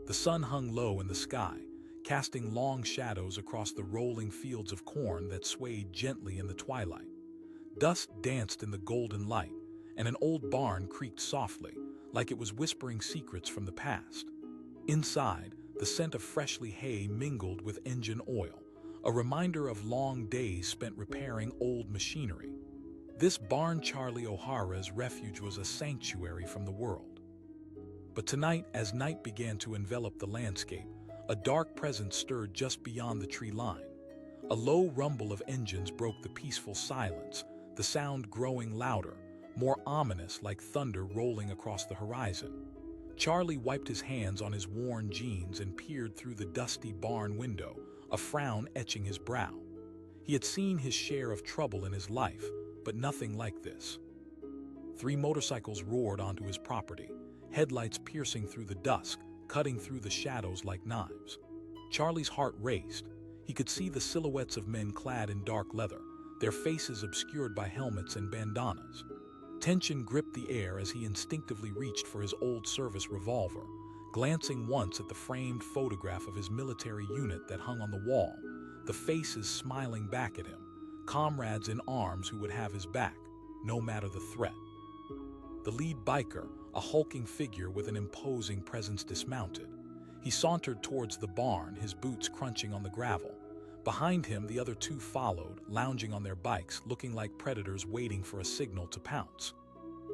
The sun hung low in the sky, casting long shadows across the rolling fields of corn that swayed gently in the twilight. Dust danced in the golden light, and an old barn creaked softly, like it was whispering secrets from the past. Inside, the scent of freshly hay mingled with engine oil, a reminder of long days spent repairing old machinery. This barn Charlie O'Hara's refuge was a sanctuary from the world. But tonight, as night began to envelop the landscape, a dark presence stirred just beyond the tree line. A low rumble of engines broke the peaceful silence, the sound growing louder, more ominous, like thunder rolling across the horizon. Charlie wiped his hands on his worn jeans and peered through the dusty barn window, a frown etching his brow. He had seen his share of trouble in his life, but nothing like this. 3 motorcycles roared onto his property, headlights piercing through the dusk, cutting through the shadows like knives. Charlie's heart raced. He could see the silhouettes of men clad in dark leather, their faces obscured by helmets and bandanas. Tension gripped the air as he instinctively reached for his old service revolver, glancing once at the framed photograph of his military unit that hung on the wall, the faces smiling back at him, comrades in arms who would have his back, no matter the threat. The lead biker, a hulking figure with an imposing presence, dismounted. He sauntered towards the barn, his boots crunching on the gravel. Behind him, the other 2 followed, lounging on their bikes, looking like predators waiting for a signal to pounce.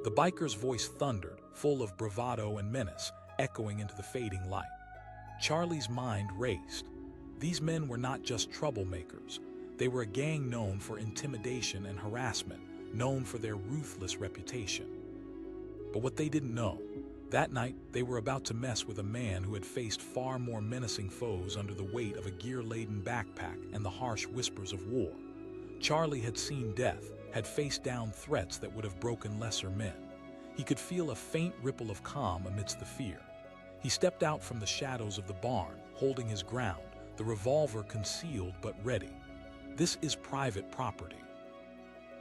The biker's voice thundered, full of bravado and menace, echoing into the fading light. Charlie's mind raced. These men were not just troublemakers. They were a gang known for intimidation and harassment, known for their ruthless reputation. But what they didn't know, that night they were about to mess with a man who had faced far more menacing foes under the weight of a gear-laden backpack and the harsh whispers of war. Charlie had seen death, had faced down threats that would have broken lesser men. He could feel a faint ripple of calm amidst the fear. He stepped out from the shadows of the barn, holding his ground, the revolver concealed but ready. "This is private property.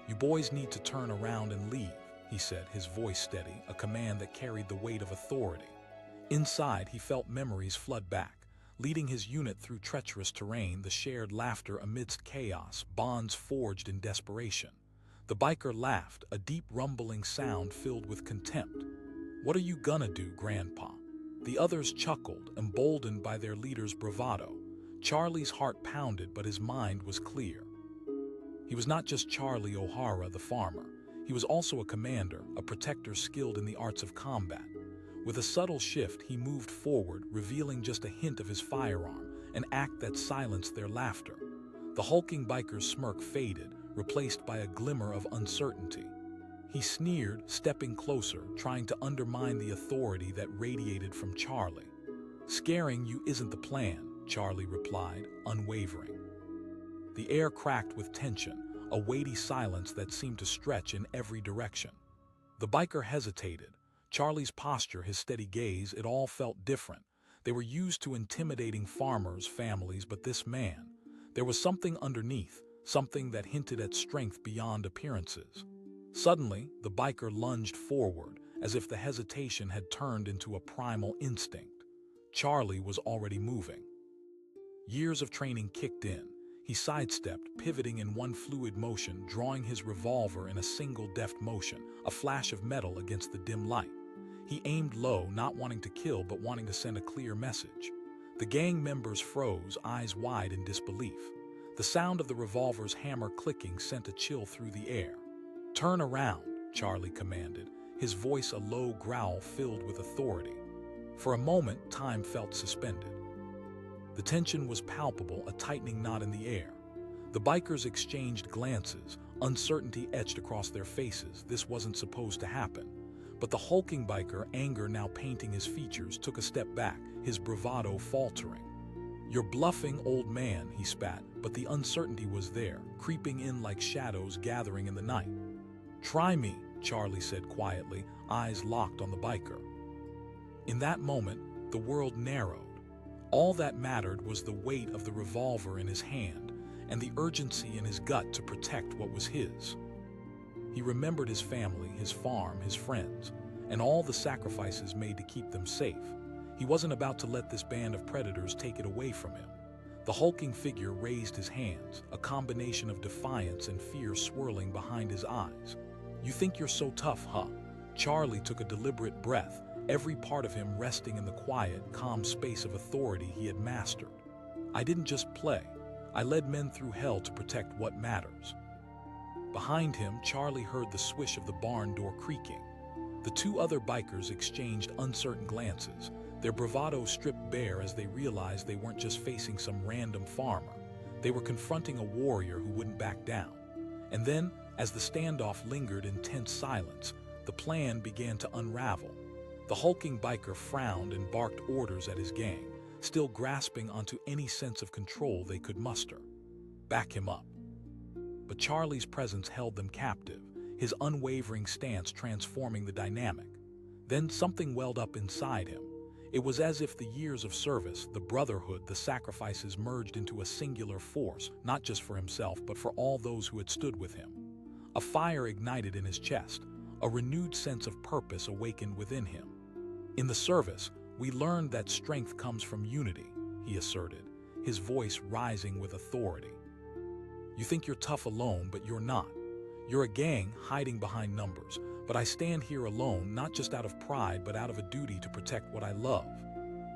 You boys need to turn around and leave," he said, his voice steady, a command that carried the weight of authority. Inside, he felt memories flood back, leading his unit through treacherous terrain, the shared laughter amidst chaos, bonds forged in desperation. The biker laughed, a deep rumbling sound filled with contempt. "What are you gonna do, Grandpa?" The others chuckled, emboldened by their leader's bravado. Charlie's heart pounded, but his mind was clear. He was not just Charlie O'Hara, the farmer. He was also a commander, a protector skilled in the arts of combat. With a subtle shift, he moved forward, revealing just a hint of his firearm, an act that silenced their laughter. The hulking biker's smirk faded, replaced by a glimmer of uncertainty. He sneered, stepping closer, trying to undermine the authority that radiated from Charlie. "Scaring you isn't the plan," Charlie replied, unwavering. The air cracked with tension, a weighty silence that seemed to stretch in every direction. The biker hesitated. Charlie's posture, his steady gaze, it all felt different. They were used to intimidating farmers, families, but this man, there was something underneath, something that hinted at strength beyond appearances. Suddenly, the biker lunged forward, as if the hesitation had turned into a primal instinct. Charlie was already moving. Years of training kicked in. He sidestepped, pivoting in one fluid motion, drawing his revolver in a single deft motion, a flash of metal against the dim light. He aimed low, not wanting to kill, but wanting to send a clear message. The gang members froze, eyes wide in disbelief. The sound of the revolver's hammer clicking sent a chill through the air. "Turn around," Charlie commanded, his voice a low growl filled with authority. For a moment, time felt suspended. The tension was palpable, a tightening knot in the air. The bikers exchanged glances, uncertainty etched across their faces. This wasn't supposed to happen. But the hulking biker, anger now painting his features, took a step back, his bravado faltering. "You're bluffing, old man," he spat, but the uncertainty was there, creeping in like shadows gathering in the night. "Try me," Charlie said quietly, eyes locked on the biker. In that moment, the world narrowed. All that mattered was the weight of the revolver in his hand and the urgency in his gut to protect what was his. He remembered his family, his farm, his friends, and all the sacrifices made to keep them safe. He wasn't about to let this band of predators take it away from him. The hulking figure raised his hands, a combination of defiance and fear swirling behind his eyes. "You think you're so tough, huh?" Charlie took a deliberate breath, every part of him resting in the quiet, calm space of authority he had mastered. "I didn't just play. I led men through hell to protect what matters." Behind him, Charlie heard the swish of the barn door creaking. The two other bikers exchanged uncertain glances, their bravado stripped bare as they realized they weren't just facing some random farmer. They were confronting a warrior who wouldn't back down. And then, as the standoff lingered in tense silence, the plan began to unravel. The hulking biker frowned and barked orders at his gang, still grasping onto any sense of control they could muster. "Back him up." But Charlie's presence held them captive, his unwavering stance transforming the dynamic. Then something welled up inside him. It was as if the years of service, the brotherhood, the sacrifices merged into a singular force, not just for himself, but for all those who had stood with him. A fire ignited in his chest, a renewed sense of purpose awakened within him. "In the service, we learned that strength comes from unity," he asserted, his voice rising with authority. "You think you're tough alone, but you're not. You're a gang hiding behind numbers, but I stand here alone not just out of pride but out of a duty to protect what I love."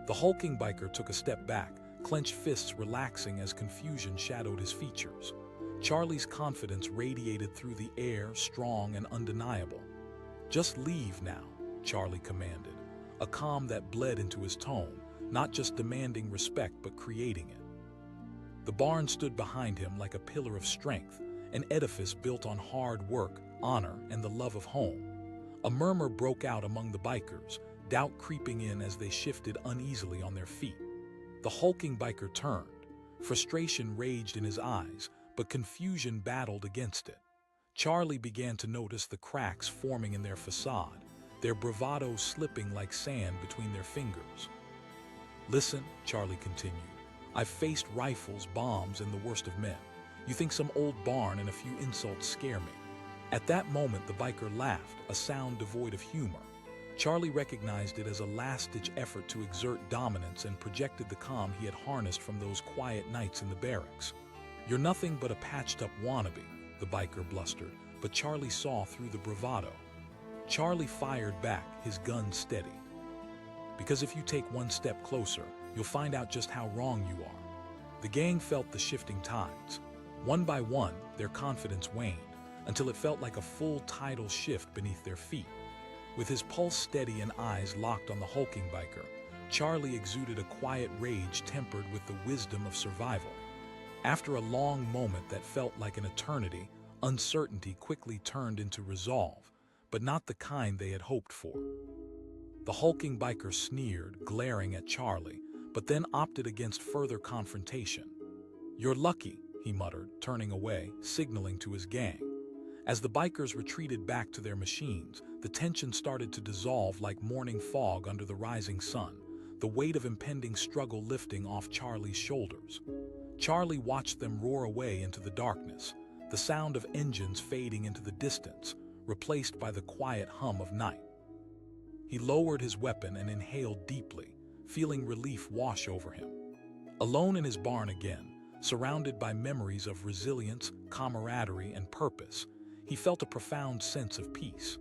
The hulking biker took a step back, clenched fists relaxing as confusion shadowed his features. Charlie's confidence radiated through the air, strong and undeniable. "Just leave now," Charlie commanded, a calm that bled into his tone, not just demanding respect but creating it. The barn stood behind him like a pillar of strength, an edifice built on hard work, honor, and the love of home. A murmur broke out among the bikers, doubt creeping in as they shifted uneasily on their feet. The hulking biker turned. Frustration raged in his eyes, but confusion battled against it. Charlie began to notice the cracks forming in their facade, their bravado slipping like sand between their fingers. "Listen," Charlie continued, "I've faced rifles, bombs, and the worst of men. You think some old barn and a few insults scare me?" At that moment, the biker laughed, a sound devoid of humor. Charlie recognized it as a last-ditch effort to exert dominance and projected the calm he had harnessed from those quiet nights in the barracks. "You're nothing but a patched-up wannabe," the biker blustered, but Charlie saw through the bravado. Charlie fired back, his gun steady. "Because if you take one step closer, you'll find out just how wrong you are." The gang felt the shifting tides. One by one, their confidence waned, until it felt like a full tidal shift beneath their feet. With his pulse steady and eyes locked on the hulking biker, Charlie exuded a quiet rage tempered with the wisdom of survival. After a long moment that felt like an eternity, uncertainty quickly turned into resolve, but not the kind they had hoped for. The hulking biker sneered, glaring at Charlie, but then opted against further confrontation. "You're lucky," he muttered, turning away, signaling to his gang. As the bikers retreated back to their machines, the tension started to dissolve like morning fog under the rising sun, the weight of impending struggle lifting off Charlie's shoulders. Charlie watched them roar away into the darkness, the sound of engines fading into the distance, replaced by the quiet hum of night. He lowered his weapon and inhaled deeply, feeling relief wash over him. Alone in his barn again, surrounded by memories of resilience, camaraderie, and purpose, he felt a profound sense of peace.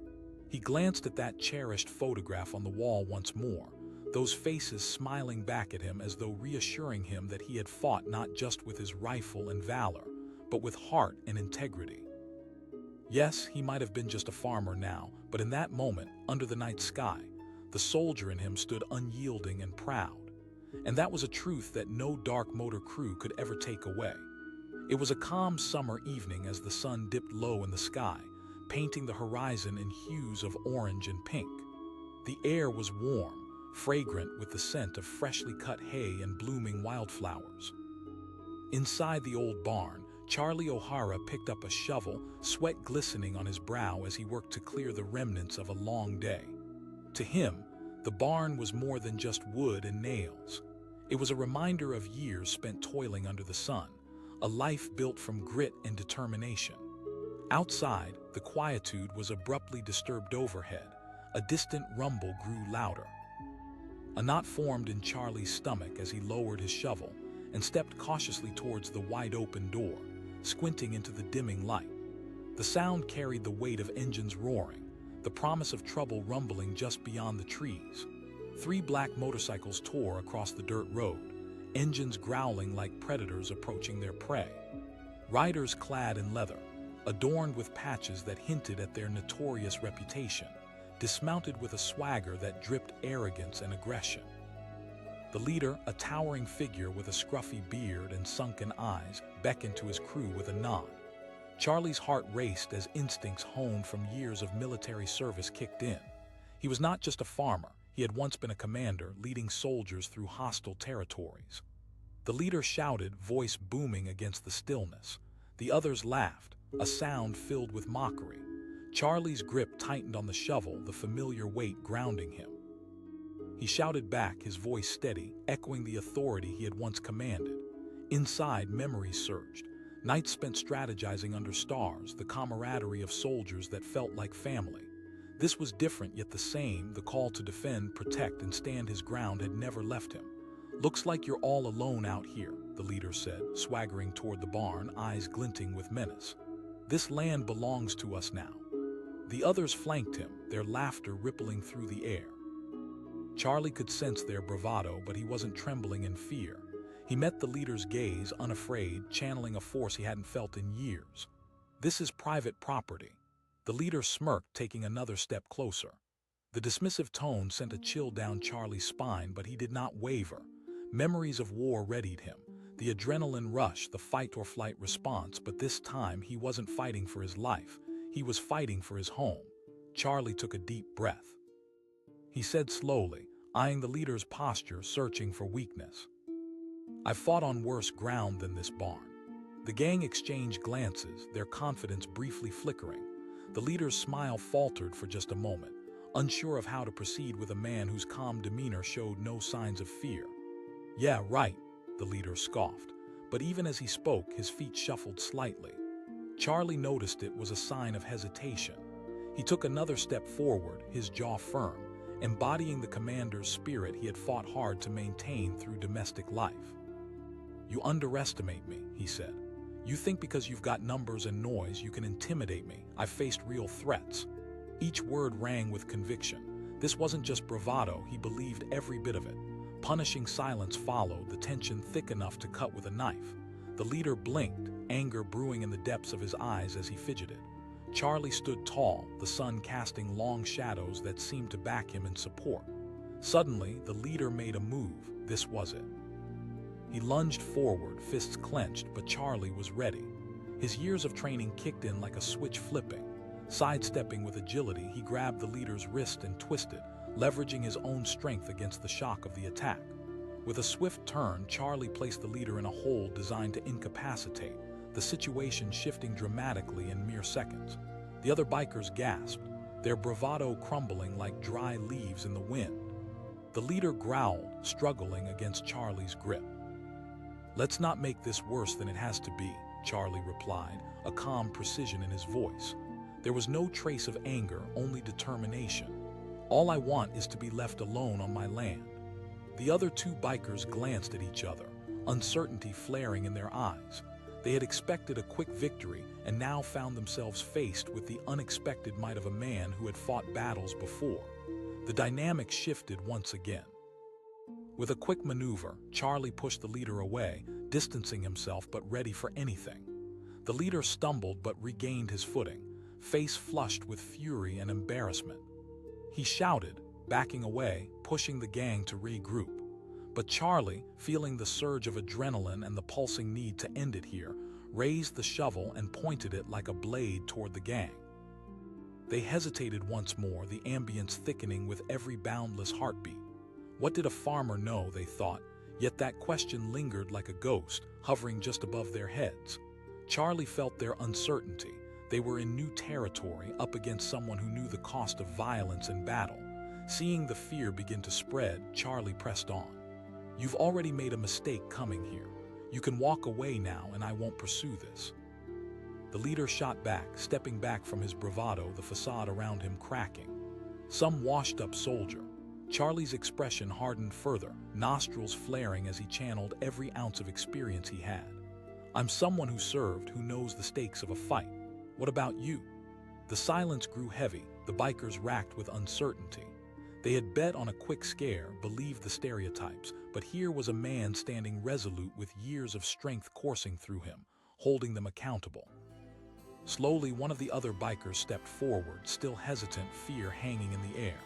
He glanced at that cherished photograph on the wall once more, those faces smiling back at him as though reassuring him that he had fought not just with his rifle and valor, but with heart and integrity. Yes, he might have been just a farmer now, but in that moment, under the night sky, the soldier in him stood unyielding and proud. And that was a truth that no dark motor crew could ever take away. It was a calm summer evening as the sun dipped low in the sky, painting the horizon in hues of orange and pink. The air was warm, fragrant with the scent of freshly cut hay and blooming wildflowers. Inside the old barn, Charlie O'Hara picked up a shovel, sweat glistening on his brow as he worked to clear the remnants of a long day. To him, the barn was more than just wood and nails. It was a reminder of years spent toiling under the sun, a life built from grit and determination. Outside, the quietude was abruptly disturbed overhead. A distant rumble grew louder. A knot formed in Charlie's stomach as he lowered his shovel and stepped cautiously towards the wide-open door, squinting into the dimming light. The sound carried the weight of engines roaring, the promise of trouble rumbling just beyond the trees. 3 black motorcycles tore across the dirt road, engines growling like predators approaching their prey. Riders clad in leather, adorned with patches that hinted at their notorious reputation, dismounted with a swagger that dripped arrogance and aggression. The leader, a towering figure with a scruffy beard and sunken eyes, beckoned to his crew with a nod. Charlie's heart raced as instincts honed from years of military service kicked in. He was not just a farmer, he had once been a commander, leading soldiers through hostile territories. The leader shouted, voice booming against the stillness. The others laughed, a sound filled with mockery. Charlie's grip tightened on the shovel, the familiar weight grounding him. He shouted back, his voice steady, echoing the authority he had once commanded. Inside, memories surged. Nights spent strategizing under stars, the camaraderie of soldiers that felt like family. This was different yet the same. The call to defend, protect, and stand his ground had never left him. "Looks like you're all alone out here," the leader said, swaggering toward the barn, eyes glinting with menace. "This land belongs to us now." The others flanked him, their laughter rippling through the air. Charlie could sense their bravado, but he wasn't trembling in fear. He met the leader's gaze, unafraid, channeling a force he hadn't felt in years. "This is private property." The leader smirked, taking another step closer. The dismissive tone sent a chill down Charlie's spine, but he did not waver. Memories of war readied him, the adrenaline rush, the fight-or-flight response, but this time he wasn't fighting for his life. He was fighting for his home. Charlie took a deep breath. He said slowly, eyeing the leader's posture, searching for weakness. "I've fought on worse ground than this barn." The gang exchanged glances, their confidence briefly flickering. The leader's smile faltered for just a moment, unsure of how to proceed with a man whose calm demeanor showed no signs of fear. "Yeah, right," the leader scoffed, but even as he spoke, his feet shuffled slightly. Charlie noticed it was a sign of hesitation. He took another step forward, his jaw firm, embodying the commander's spirit he had fought hard to maintain through domestic life. "You underestimate me," he said. "You think because you've got numbers and noise you can intimidate me. I've faced real threats." Each word rang with conviction. This wasn't just bravado, he believed every bit of it. Punishing silence followed, the tension thick enough to cut with a knife. The leader blinked, anger brewing in the depths of his eyes as he fidgeted. Charlie stood tall, the sun casting long shadows that seemed to back him in support. Suddenly, the leader made a move. This was it. He lunged forward, fists clenched, but Charlie was ready. His years of training kicked in like a switch flipping. Sidestepping with agility, he grabbed the leader's wrist and twisted, leveraging his own strength against the shock of the attack. With a swift turn, Charlie placed the leader in a hold designed to incapacitate, the situation shifting dramatically in mere seconds. The other bikers gasped, their bravado crumbling like dry leaves in the wind. The leader growled, struggling against Charlie's grip. "Let's not make this worse than it has to be," Charlie replied, a calm precision in his voice. There was no trace of anger, only determination. "All I want is to be left alone on my land." The other 2 bikers glanced at each other, uncertainty flaring in their eyes. They had expected a quick victory and now found themselves faced with the unexpected might of a man who had fought battles before. The dynamic shifted once again. With a quick maneuver, Charlie pushed the leader away, distancing himself but ready for anything. The leader stumbled but regained his footing, face flushed with fury and embarrassment. He shouted, backing away, pushing the gang to regroup. But Charlie, feeling the surge of adrenaline and the pulsing need to end it here, raised the shovel and pointed it like a blade toward the gang. They hesitated once more, the ambience thickening with every boundless heartbeat. What did a farmer know, they thought, yet that question lingered like a ghost, hovering just above their heads. Charlie felt their uncertainty. They were in new territory, up against someone who knew the cost of violence and battle. Seeing the fear begin to spread, Charlie pressed on. "You've already made a mistake coming here. You can walk away now and I won't pursue this." The leader shot back, stepping back from his bravado, the facade around him cracking. "Some washed-up soldier." Charlie's expression hardened further, nostrils flaring as he channeled every ounce of experience he had. "I'm someone who served, who knows the stakes of a fight. What about you?" The silence grew heavy, the bikers racked with uncertainty. They had bet on a quick scare, believed the stereotypes, but here was a man standing resolute with years of strength coursing through him, holding them accountable. Slowly, one of the other bikers stepped forward, still hesitant, fear hanging in the air.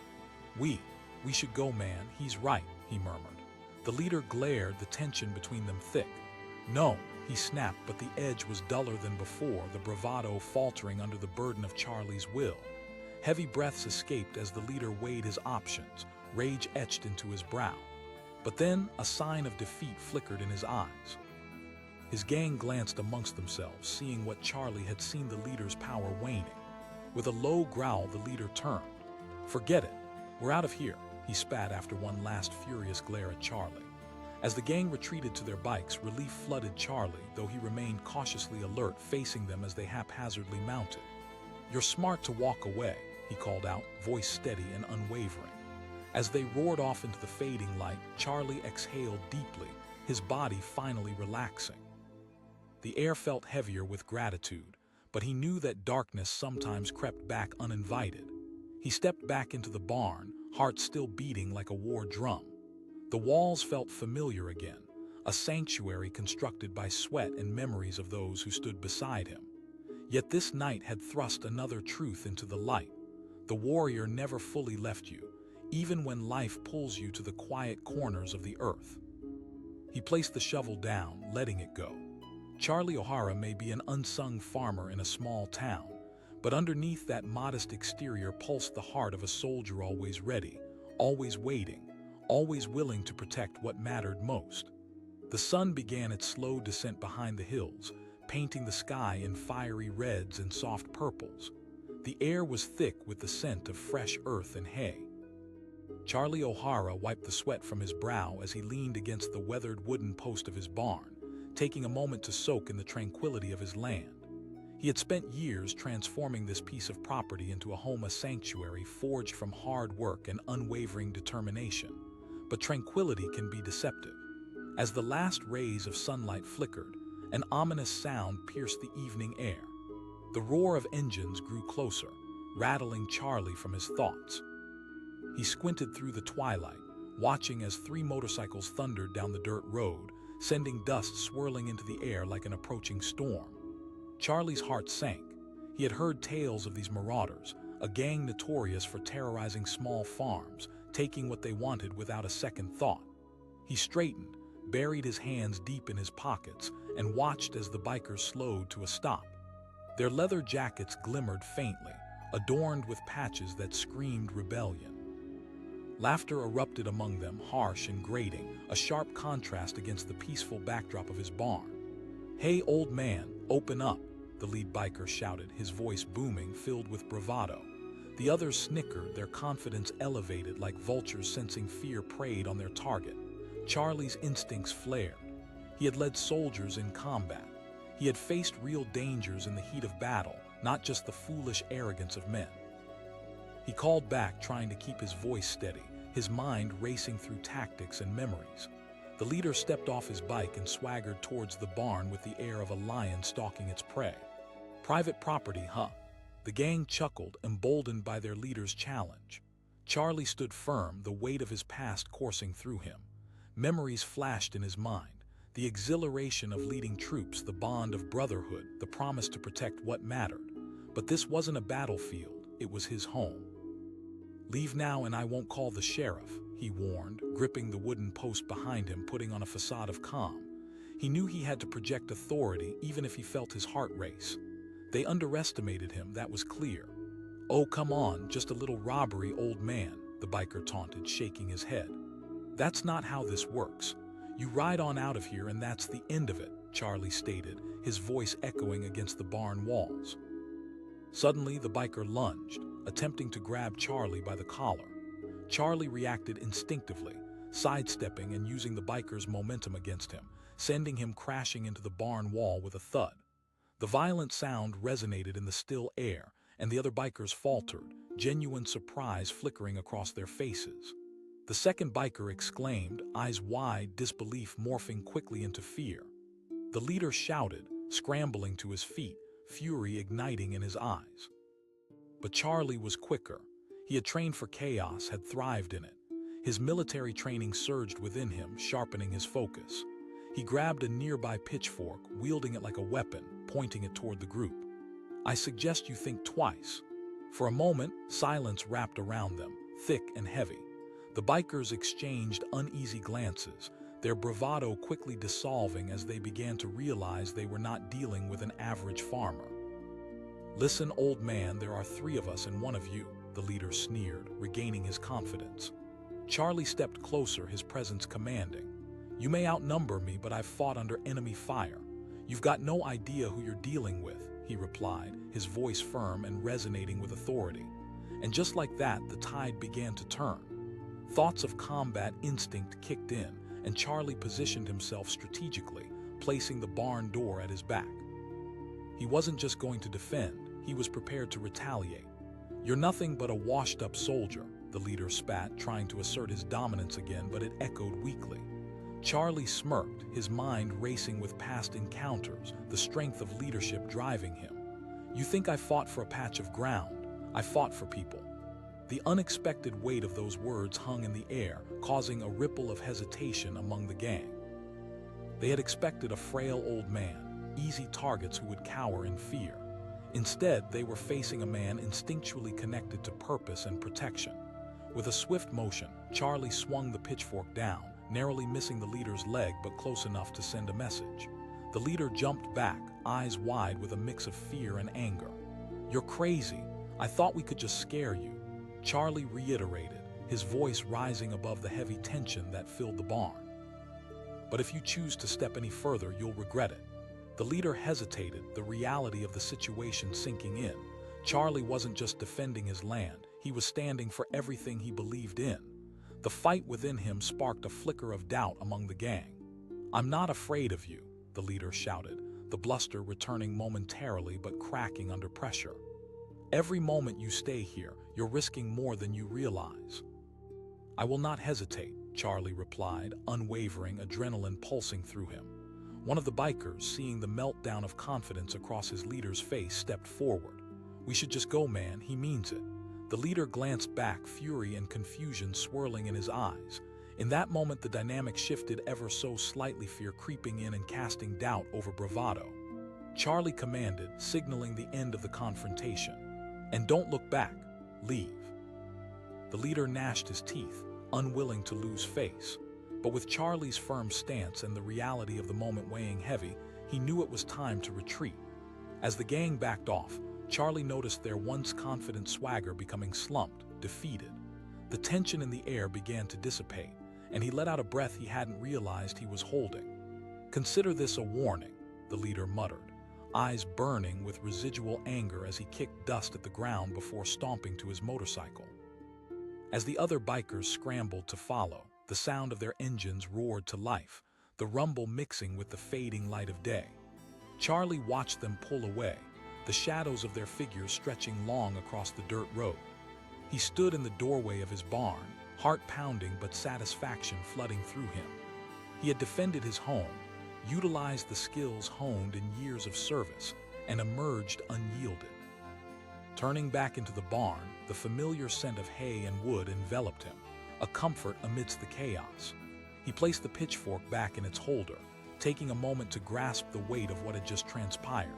We should go, man, he's right," he murmured. The leader glared, the tension between them thick. "No," he snapped, but the edge was duller than before, the bravado faltering under the burden of Charlie's will. Heavy breaths escaped as the leader weighed his options, rage etched into his brow. But then a sign of defeat flickered in his eyes. His gang glanced amongst themselves, seeing what Charlie had seen the leader's power waning. With a low growl, the leader turned. "Forget it. We're out of here," he spat after one last furious glare at Charlie. As the gang retreated to their bikes, relief flooded Charlie, though he remained cautiously alert, facing them as they haphazardly mounted. "You're smart to walk away," he called out, voice steady and unwavering. As they roared off into the fading light, Charlie exhaled deeply, his body finally relaxing. The air felt heavier with gratitude, but he knew that darkness sometimes crept back uninvited. He stepped back into the barn, heart still beating like a war drum. The walls felt familiar again, a sanctuary constructed by sweat and memories of those who stood beside him. Yet this night had thrust another truth into the light. The warrior never fully left you, even when life pulls you to the quiet corners of the earth. He placed the shovel down, letting it go. Charlie O'Hara may be an unsung farmer in a small town, but underneath that modest exterior pulsed the heart of a soldier always ready, always waiting, always willing to protect what mattered most. The sun began its slow descent behind the hills, painting the sky in fiery reds and soft purples. The air was thick with the scent of fresh earth and hay. Charlie O'Hara wiped the sweat from his brow as he leaned against the weathered wooden post of his barn, taking a moment to soak in the tranquility of his land. He had spent years transforming this piece of property into a home, a sanctuary forged from hard work and unwavering determination. But tranquility can be deceptive. As the last rays of sunlight flickered, an ominous sound pierced the evening air. The roar of engines grew closer, rattling Charlie from his thoughts. He squinted through the twilight, watching as 3 motorcycles thundered down the dirt road, sending dust swirling into the air like an approaching storm. Charlie's heart sank. He had heard tales of these marauders, a gang notorious for terrorizing small farms, taking what they wanted without a second thought. He straightened, buried his hands deep in his pockets, and watched as the bikers slowed to a stop. Their leather jackets glimmered faintly, adorned with patches that screamed rebellion. Laughter erupted among them, harsh and grating, a sharp contrast against the peaceful backdrop of his barn. "Hey, old man, open up," the lead biker shouted, his voice booming, filled with bravado. The others snickered, their confidence elevated like vultures sensing fear preyed on their target. Charlie's instincts flared. He had led soldiers in combat. He had faced real dangers in the heat of battle, not just the foolish arrogance of men. He called back, trying to keep his voice steady, his mind racing through tactics and memories. The leader stepped off his bike and swaggered towards the barn with the air of a lion stalking its prey. "Private property, huh?" The gang chuckled, emboldened by their leader's challenge. Charlie stood firm, the weight of his past coursing through him. Memories flashed in his mind. The exhilaration of leading troops, the bond of brotherhood, the promise to protect what mattered. But this wasn't a battlefield, it was his home. "Leave now and I won't call the sheriff," he warned, gripping the wooden post behind him, putting on a facade of calm. He knew he had to project authority even if he felt his heart race. They underestimated him, that was clear. "Oh, come on, just a little robbery, old man," the biker taunted, shaking his head. "That's not how this works. You ride on out of here and that's the end of it," Charlie stated, his voice echoing against the barn walls. Suddenly, the biker lunged, attempting to grab Charlie by the collar. Charlie reacted instinctively, sidestepping and using the biker's momentum against him, sending him crashing into the barn wall with a thud. The violent sound resonated in the still air, and the other bikers faltered, genuine surprise flickering across their faces. The second biker exclaimed, eyes wide, disbelief morphing quickly into fear. The leader shouted, scrambling to his feet, fury igniting in his eyes. But Charlie was quicker. He had trained for chaos, had thrived in it. His military training surged within him, sharpening his focus. He grabbed a nearby pitchfork, wielding it like a weapon, pointing it toward the group. "I suggest you think twice." For a moment, silence wrapped around them, thick and heavy. The bikers exchanged uneasy glances, their bravado quickly dissolving as they began to realize they were not dealing with an average farmer. "Listen, old man, there are 3 of us and 1 of you," the leader sneered, regaining his confidence. Charlie stepped closer, his presence commanding. "You may outnumber me, but I've fought under enemy fire. You've got no idea who you're dealing with," he replied, his voice firm and resonating with authority. And just like that, the tide began to turn. Thoughts of combat instinct kicked in, and Charlie positioned himself strategically, placing the barn door at his back. He wasn't just going to defend, he was prepared to retaliate. "You're nothing but a washed-up soldier," the leader spat, trying to assert his dominance again, but it echoed weakly. Charlie smirked, his mind racing with past encounters, the strength of leadership driving him. "You think I fought for a patch of ground? I fought for people." The unexpected weight of those words hung in the air, causing a ripple of hesitation among the gang. They had expected a frail old man, easy targets who would cower in fear. Instead, they were facing a man instinctually connected to purpose and protection. With a swift motion, Charlie swung the pitchfork down, narrowly missing the leader's leg but close enough to send a message. The leader jumped back, eyes wide with a mix of fear and anger. "You're crazy. I thought we could just scare you," Charlie reiterated, his voice rising above the heavy tension that filled the barn. "But if you choose to step any further, you'll regret it." The leader hesitated, the reality of the situation sinking in. Charlie wasn't just defending his land, he was standing for everything he believed in. The fight within him sparked a flicker of doubt among the gang. "I'm not afraid of you," the leader shouted, the bluster returning momentarily but cracking under pressure. "Every moment you stay here, you're risking more than you realize." "I will not hesitate," Charlie replied, unwavering, adrenaline pulsing through him. One of the bikers, seeing the meltdown of confidence across his leader's face, stepped forward. "We should just go, man, he means it." The leader glanced back, fury and confusion swirling in his eyes. In that moment, the dynamic shifted ever so slightly, fear creeping in and casting doubt over bravado. Charlie commanded, signaling the end of the confrontation. "And don't look back. Leave." The leader gnashed his teeth, unwilling to lose face. But with Charlie's firm stance and the reality of the moment weighing heavy, he knew it was time to retreat. As the gang backed off, Charlie noticed their once confident swagger becoming slumped, defeated. The tension in the air began to dissipate, and he let out a breath he hadn't realized he was holding. "Consider this a warning," the leader muttered, eyes burning with residual anger as he kicked dust at the ground before stomping to his motorcycle. As the other bikers scrambled to follow, the sound of their engines roared to life, the rumble mixing with the fading light of day. Charlie watched them pull away, the shadows of their figures stretching long across the dirt road. He stood in the doorway of his barn, heart pounding but satisfaction flooding through him. He had defended his home, utilized the skills honed in years of service, and emerged unyielded. Turning back into the barn, the familiar scent of hay and wood enveloped him, a comfort amidst the chaos. He placed the pitchfork back in its holder, taking a moment to grasp the weight of what had just transpired.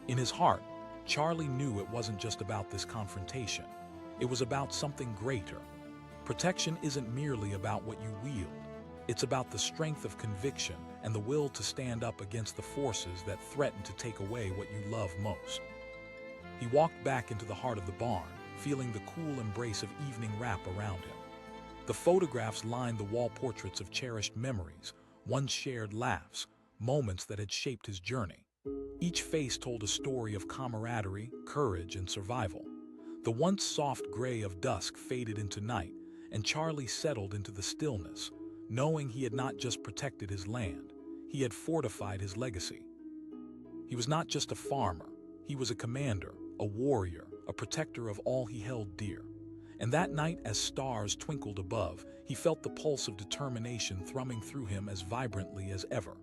In his heart, Charlie knew it wasn't just about this confrontation. It was about something greater. Protection isn't merely about what you wield. It's about the strength of conviction and the will to stand up against the forces that threaten to take away what you love most. He walked back into the heart of the barn, feeling the cool embrace of evening wrap around him. The photographs lined the wall, portraits of cherished memories, once shared laughs, moments that had shaped his journey. Each face told a story of camaraderie, courage, and survival. The once soft gray of dusk faded into night, and Charlie settled into the stillness, knowing he had not just protected his land, he had fortified his legacy. He was not just a farmer, he was a commander, a warrior, a protector of all he held dear. And that night, as stars twinkled above, he felt the pulse of determination thrumming through him as vibrantly as ever.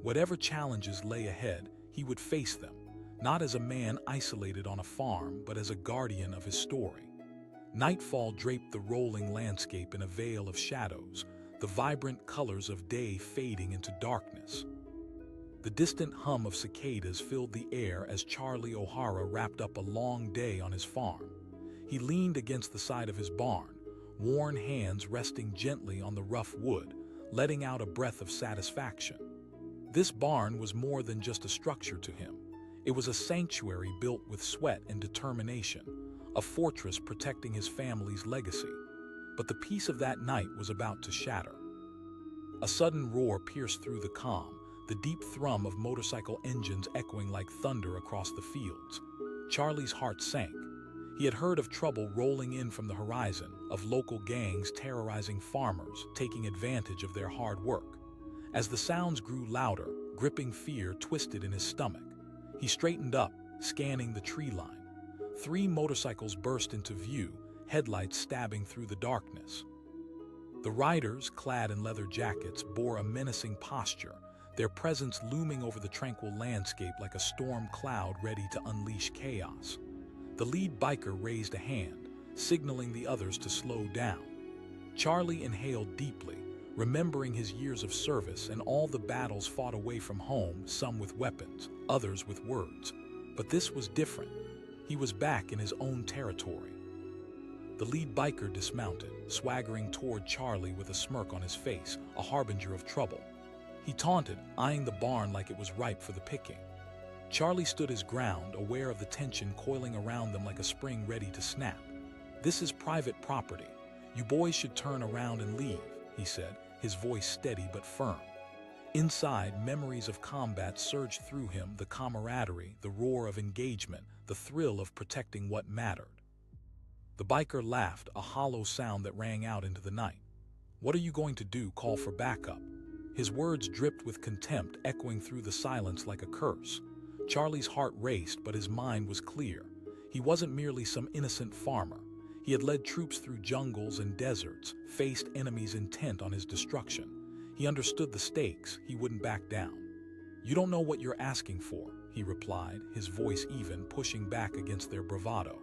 Whatever challenges lay ahead, he would face them, not as a man isolated on a farm, but as a guardian of his story. Nightfall draped the rolling landscape in a veil of shadows, the vibrant colors of day fading into darkness. The distant hum of cicadas filled the air as Charlie O'Hara wrapped up a long day on his farm. He leaned against the side of his barn, worn hands resting gently on the rough wood, letting out a breath of satisfaction. This barn was more than just a structure to him. It was a sanctuary built with sweat and determination, a fortress protecting his family's legacy. But the peace of that night was about to shatter. A sudden roar pierced through the calm, the deep thrum of motorcycle engines echoing like thunder across the fields. Charlie's heart sank. He had heard of trouble rolling in from the horizon, of local gangs terrorizing farmers, taking advantage of their hard work. As the sounds grew louder, gripping fear twisted in his stomach. He straightened up, scanning the tree line. 3 motorcycles burst into view, headlights stabbing through the darkness. The riders, clad in leather jackets, bore a menacing posture, their presence looming over the tranquil landscape like a storm cloud ready to unleash chaos. The lead biker raised a hand, signaling the others to slow down. Charlie inhaled deeply, remembering his years of service and all the battles fought away from home, some with weapons, others with words. But this was different. He was back in his own territory. The lead biker dismounted, swaggering toward Charlie with a smirk on his face, a harbinger of trouble. He taunted, eyeing the barn like it was ripe for the picking. Charlie stood his ground, aware of the tension coiling around them like a spring ready to snap. "This is private property. You boys should turn around and leave," he said, his voice steady but firm. Inside, memories of combat surged through him, the camaraderie, the roar of engagement, the thrill of protecting what mattered. The biker laughed, a hollow sound that rang out into the night. "What are you going to do, call for backup?" His words dripped with contempt, echoing through the silence like a curse. Charlie's heart raced, but his mind was clear. He wasn't merely some innocent farmer. He had led troops through jungles and deserts, faced enemies intent on his destruction. He understood the stakes. He wouldn't back down. "You don't know what you're asking for," he replied, his voice even, pushing back against their bravado.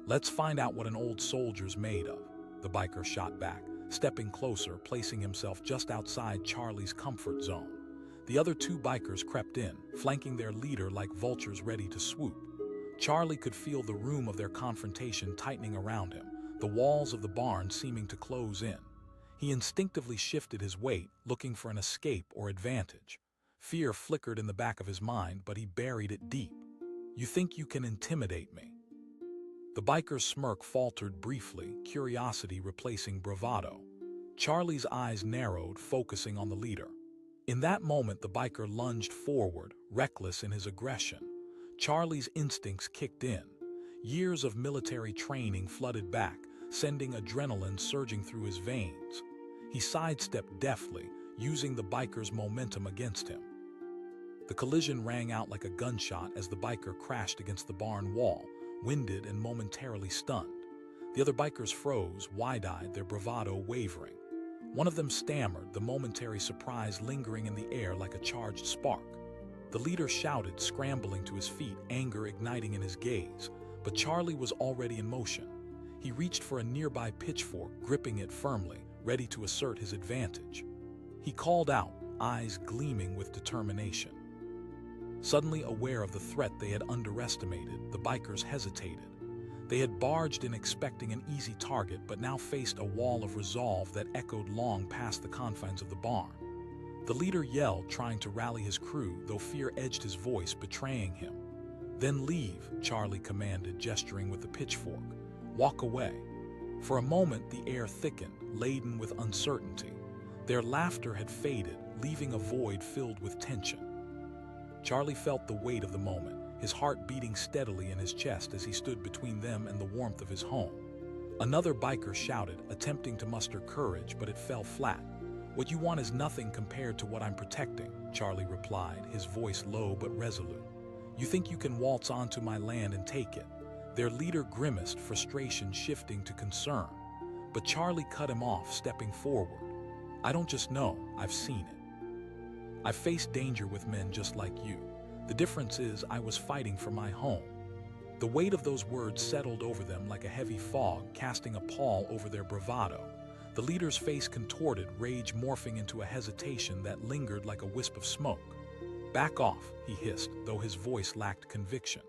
"Let's find out what an old soldier's made of," the biker shot back, stepping closer, placing himself just outside Charlie's comfort zone. The other 2 bikers crept in, flanking their leader like vultures ready to swoop. Charlie could feel the room of their confrontation tightening around him, the walls of the barn seeming to close in. He instinctively shifted his weight, looking for an escape or advantage. Fear flickered in the back of his mind, but he buried it deep. "You think you can intimidate me?" The biker's smirk faltered briefly, curiosity replacing bravado. Charlie's eyes narrowed, focusing on the leader. In that moment, the biker lunged forward, reckless in his aggression. Charlie's instincts kicked in. Years of military training flooded back, sending adrenaline surging through his veins. He sidestepped deftly, using the biker's momentum against him. The collision rang out like a gunshot as the biker crashed against the barn wall, winded and momentarily stunned. The other bikers froze, wide-eyed, their bravado wavering. One of them stammered, the momentary surprise lingering in the air like a charged spark. The leader shouted, scrambling to his feet, anger igniting in his gaze. But Charlie was already in motion. He reached for a nearby pitchfork, gripping it firmly, ready to assert his advantage. He called out, eyes gleaming with determination. Suddenly aware of the threat they had underestimated, the bikers hesitated. They had barged in expecting an easy target, but now faced a wall of resolve that echoed long past the confines of the barn. The leader yelled, trying to rally his crew, though fear edged his voice, betraying him. "Then leave," Charlie commanded, gesturing with the pitchfork. "Walk away." For a moment, the air thickened, laden with uncertainty. Their laughter had faded, leaving a void filled with tension. Charlie felt the weight of the moment, his heart beating steadily in his chest as he stood between them and the warmth of his home. Another biker shouted, attempting to muster courage, but it fell flat. "What you want is nothing compared to what I'm protecting," Charlie replied, his voice low but resolute. "You think you can waltz onto my land and take it? Their leader grimaced, frustration shifting to concern. But Charlie cut him off, stepping forward. "I don't just know, I've seen it. I've faced danger with men just like you. The difference is I was fighting for my home." The weight of those words settled over them like a heavy fog, casting a pall over their bravado. The leader's face contorted, rage morphing into a hesitation that lingered like a wisp of smoke. "Back off," he hissed, though his voice lacked conviction.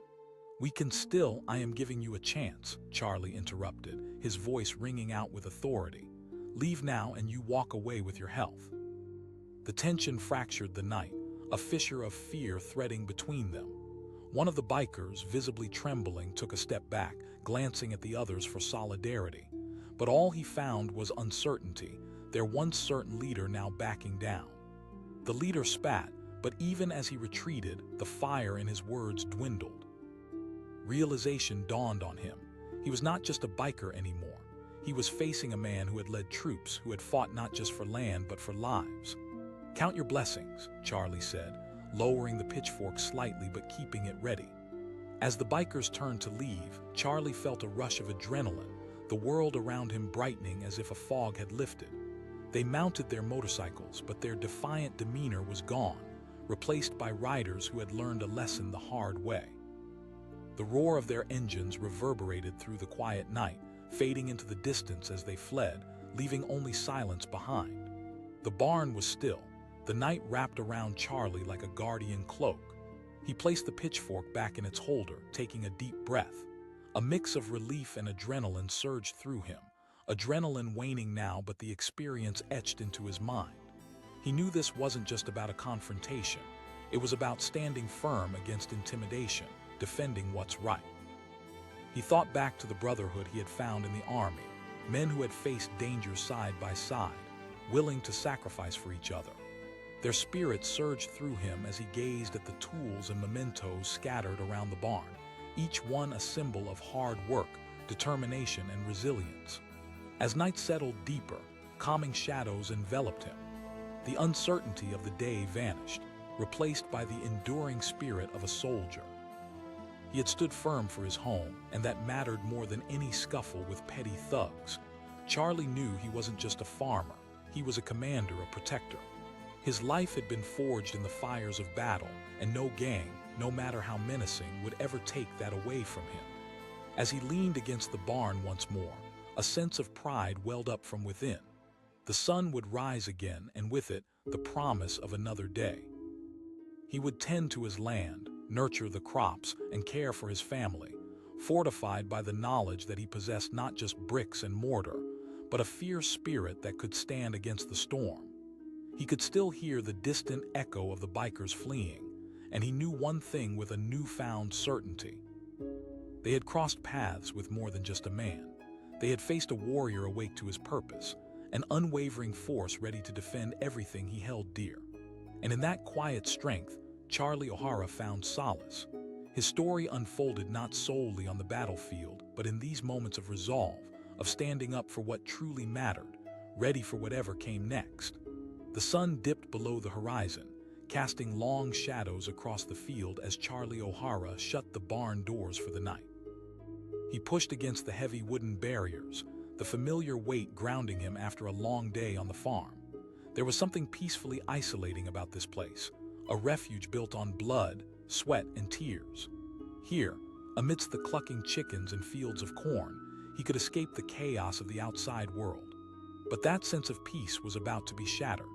"We can still—" "I am giving you a chance," Charlie interrupted, his voice ringing out with authority. "Leave now and you walk away with your health." The tension fractured the night, a fissure of fear threading between them. One of the bikers, visibly trembling, took a step back, glancing at the others for solidarity. But all he found was uncertainty, their once certain leader now backing down. The leader spat, but even as he retreated, the fire in his words dwindled. Realization dawned on him. He was not just a biker anymore. He was facing a man who had led troops, who had fought not just for land but for lives. "Count your blessings," Charlie said, lowering the pitchfork slightly but keeping it ready. As the bikers turned to leave, Charlie felt a rush of adrenaline, the world around him brightening as if a fog had lifted. They mounted their motorcycles, but their defiant demeanor was gone, replaced by riders who had learned a lesson the hard way. The roar of their engines reverberated through the quiet night, fading into the distance as they fled, leaving only silence behind. The barn was still, the night wrapped around Charlie like a guardian cloak. He placed the pitchfork back in its holder, taking a deep breath. A mix of relief and adrenaline surged through him, adrenaline waning now, but the experience etched into his mind. He knew this wasn't just about a confrontation. It was about standing firm against intimidation, defending what's right. He thought back to the brotherhood he had found in the army, men who had faced danger side by side, willing to sacrifice for each other. Their spirits surged through him as he gazed at the tools and mementos scattered around the barn, each one a symbol of hard work, determination, and resilience. As night settled deeper, calming shadows enveloped him. The uncertainty of the day vanished, replaced by the enduring spirit of a soldier. He had stood firm for his home, and that mattered more than any scuffle with petty thugs. Charlie knew he wasn't just a farmer, he was a commander, a protector. His life had been forged in the fires of battle, and no gang, no matter how menacing, would ever take that away from him. As he leaned against the barn once more, a sense of pride welled up from within. The sun would rise again, and with it, the promise of another day. He would tend to his land, nurture the crops, and care for his family, fortified by the knowledge that he possessed not just bricks and mortar, but a fierce spirit that could stand against the storm. He could still hear the distant echo of the bikers fleeing, and he knew one thing with a newfound certainty. They had crossed paths with more than just a man. They had faced a warrior awake to his purpose, an unwavering force ready to defend everything he held dear. And in that quiet strength, Charlie O'Hara found solace. His story unfolded not solely on the battlefield, but in these moments of resolve, of standing up for what truly mattered, ready for whatever came next. The sun dipped below the horizon, casting long shadows across the field as Charlie O'Hara shut the barn doors for the night. He pushed against the heavy wooden barriers, the familiar weight grounding him after a long day on the farm. There was something peacefully isolating about this place, a refuge built on blood, sweat, and tears. Here, amidst the clucking chickens and fields of corn, he could escape the chaos of the outside world. But that sense of peace was about to be shattered.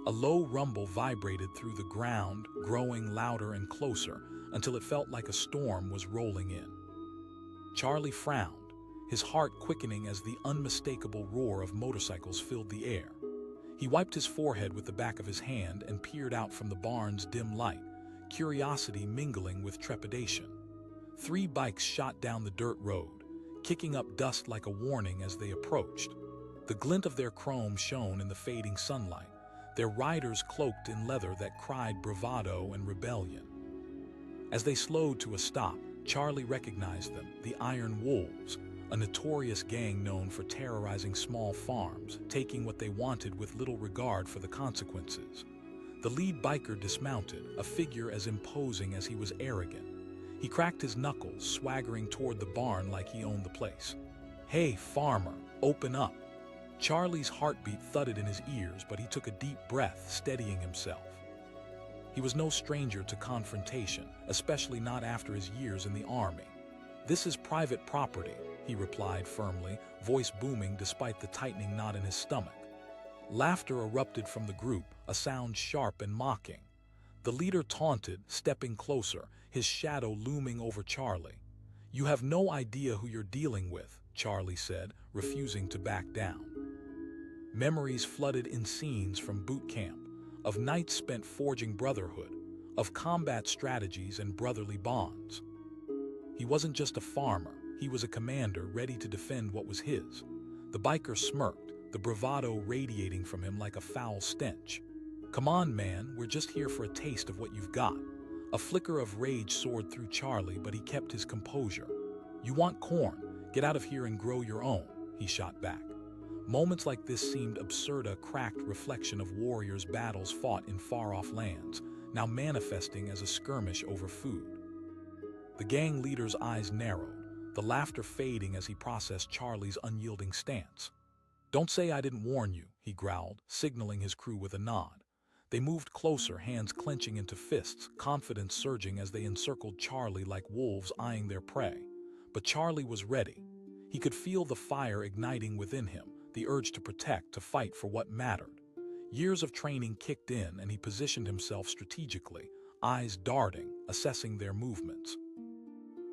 A low rumble vibrated through the ground, growing louder and closer until it felt like a storm was rolling in. Charlie frowned, his heart quickening as the unmistakable roar of motorcycles filled the air. He wiped his forehead with the back of his hand and peered out from the barn's dim light, curiosity mingling with trepidation. 3 bikes shot down the dirt road, kicking up dust like a warning as they approached. The glint of their chrome shone in the fading sunlight, their riders cloaked in leather that cried bravado and rebellion. As they slowed to a stop, Charlie recognized them, the Iron Wolves, a notorious gang known for terrorizing small farms, taking what they wanted with little regard for the consequences. The lead biker dismounted, a figure as imposing as he was arrogant. He cracked his knuckles, swaggering toward the barn like he owned the place. "Hey, farmer, open up." Charlie's heartbeat thudded in his ears, but he took a deep breath, steadying himself. He was no stranger to confrontation, especially not after his years in the army. "This is private property," he replied firmly, voice booming despite the tightening knot in his stomach. Laughter erupted from the group, a sound sharp and mocking. The leader taunted, stepping closer, his shadow looming over Charlie. "You have no idea who you're dealing with," Charlie said, refusing to back down. Memories flooded in scenes from boot camp, of nights spent forging brotherhood, of combat strategies and brotherly bonds. He wasn't just a farmer, he was a commander ready to defend what was his. The biker smirked, the bravado radiating from him like a foul stench. "Come on, man, we're just here for a taste of what you've got." A flicker of rage soared through Charlie, but he kept his composure. "You want corn? Get out of here and grow your own," he shot back. Moments like this seemed absurd, a cracked reflection of warriors' battles fought in far-off lands, now manifesting as a skirmish over food. The gang leader's eyes narrowed, the laughter fading as he processed Charlie's unyielding stance. "Don't say I didn't warn you," he growled, signaling his crew with a nod. They moved closer, hands clenching into fists, confidence surging as they encircled Charlie like wolves eyeing their prey. But Charlie was ready. He could feel the fire igniting within him, the urge to protect, to fight for what mattered. Years of training kicked in, and he positioned himself strategically, eyes darting, assessing their movements.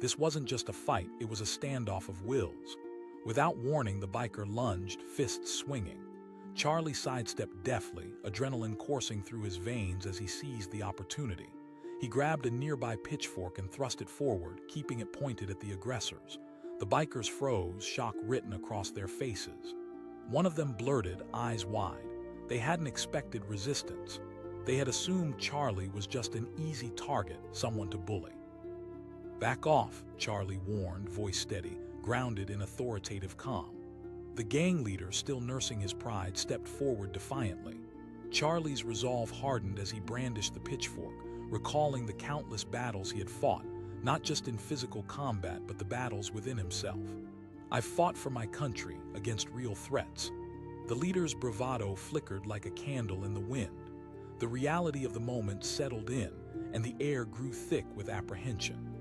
This wasn't just a fight, it was a standoff of wills. Without warning, the biker lunged, fists swinging. Charlie sidestepped deftly, adrenaline coursing through his veins as he seized the opportunity. He grabbed a nearby pitchfork and thrust it forward, keeping it pointed at the aggressors. The bikers froze, shock written across their faces. One of them blurted, eyes wide. They hadn't expected resistance. They had assumed Charlie was just an easy target, someone to bully. "Back off," Charlie warned, voice steady, grounded in authoritative calm. The gang leader, still nursing his pride, stepped forward defiantly. Charlie's resolve hardened as he brandished the pitchfork, recalling the countless battles he had fought, not just in physical combat but the battles within himself. "I've fought for my country, against real threats." The leader's bravado flickered like a candle in the wind. The reality of the moment settled in, and the air grew thick with apprehension.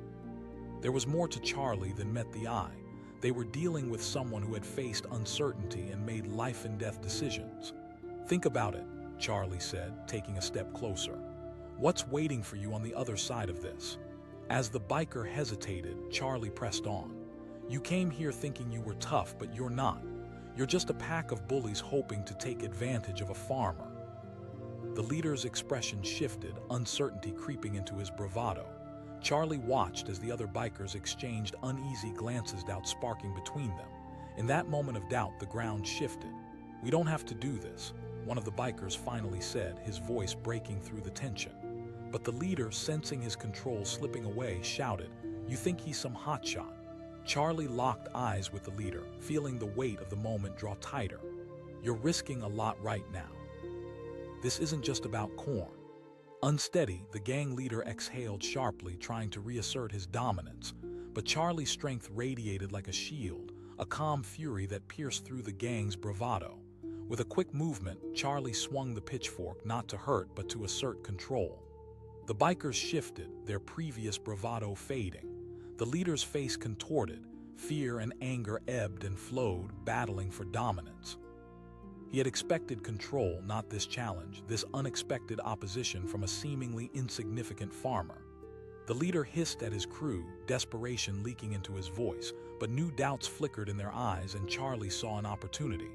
There was more to Charlie than met the eye. They were dealing with someone who had faced uncertainty and made life-and-death decisions. "Think about it," Charlie said, taking a step closer. "What's waiting for you on the other side of this?" As the biker hesitated, Charlie pressed on. "You came here thinking you were tough, but you're not. You're just a pack of bullies hoping to take advantage of a farmer." The leader's expression shifted, uncertainty creeping into his bravado. Charlie watched as the other bikers exchanged uneasy glances, doubt sparking between them. In that moment of doubt, the ground shifted. "We don't have to do this," one of the bikers finally said, his voice breaking through the tension. But the leader, sensing his control slipping away, shouted, "You think he's some hotshot?" Charlie locked eyes with the leader, feeling the weight of the moment draw tighter. "You're risking a lot right now. This isn't just about corn." Unsteady, the gang leader exhaled sharply, trying to reassert his dominance. But Charlie's strength radiated like a shield, a calm fury that pierced through the gang's bravado. With a quick movement, Charlie swung the pitchfork, not to hurt but to assert control. The bikers shifted, their previous bravado fading. The leader's face contorted, fear and anger ebbed and flowed, battling for dominance. He had expected control, not this challenge, this unexpected opposition from a seemingly insignificant farmer. The leader hissed at his crew, desperation leaking into his voice, but new doubts flickered in their eyes, and Charlie saw an opportunity.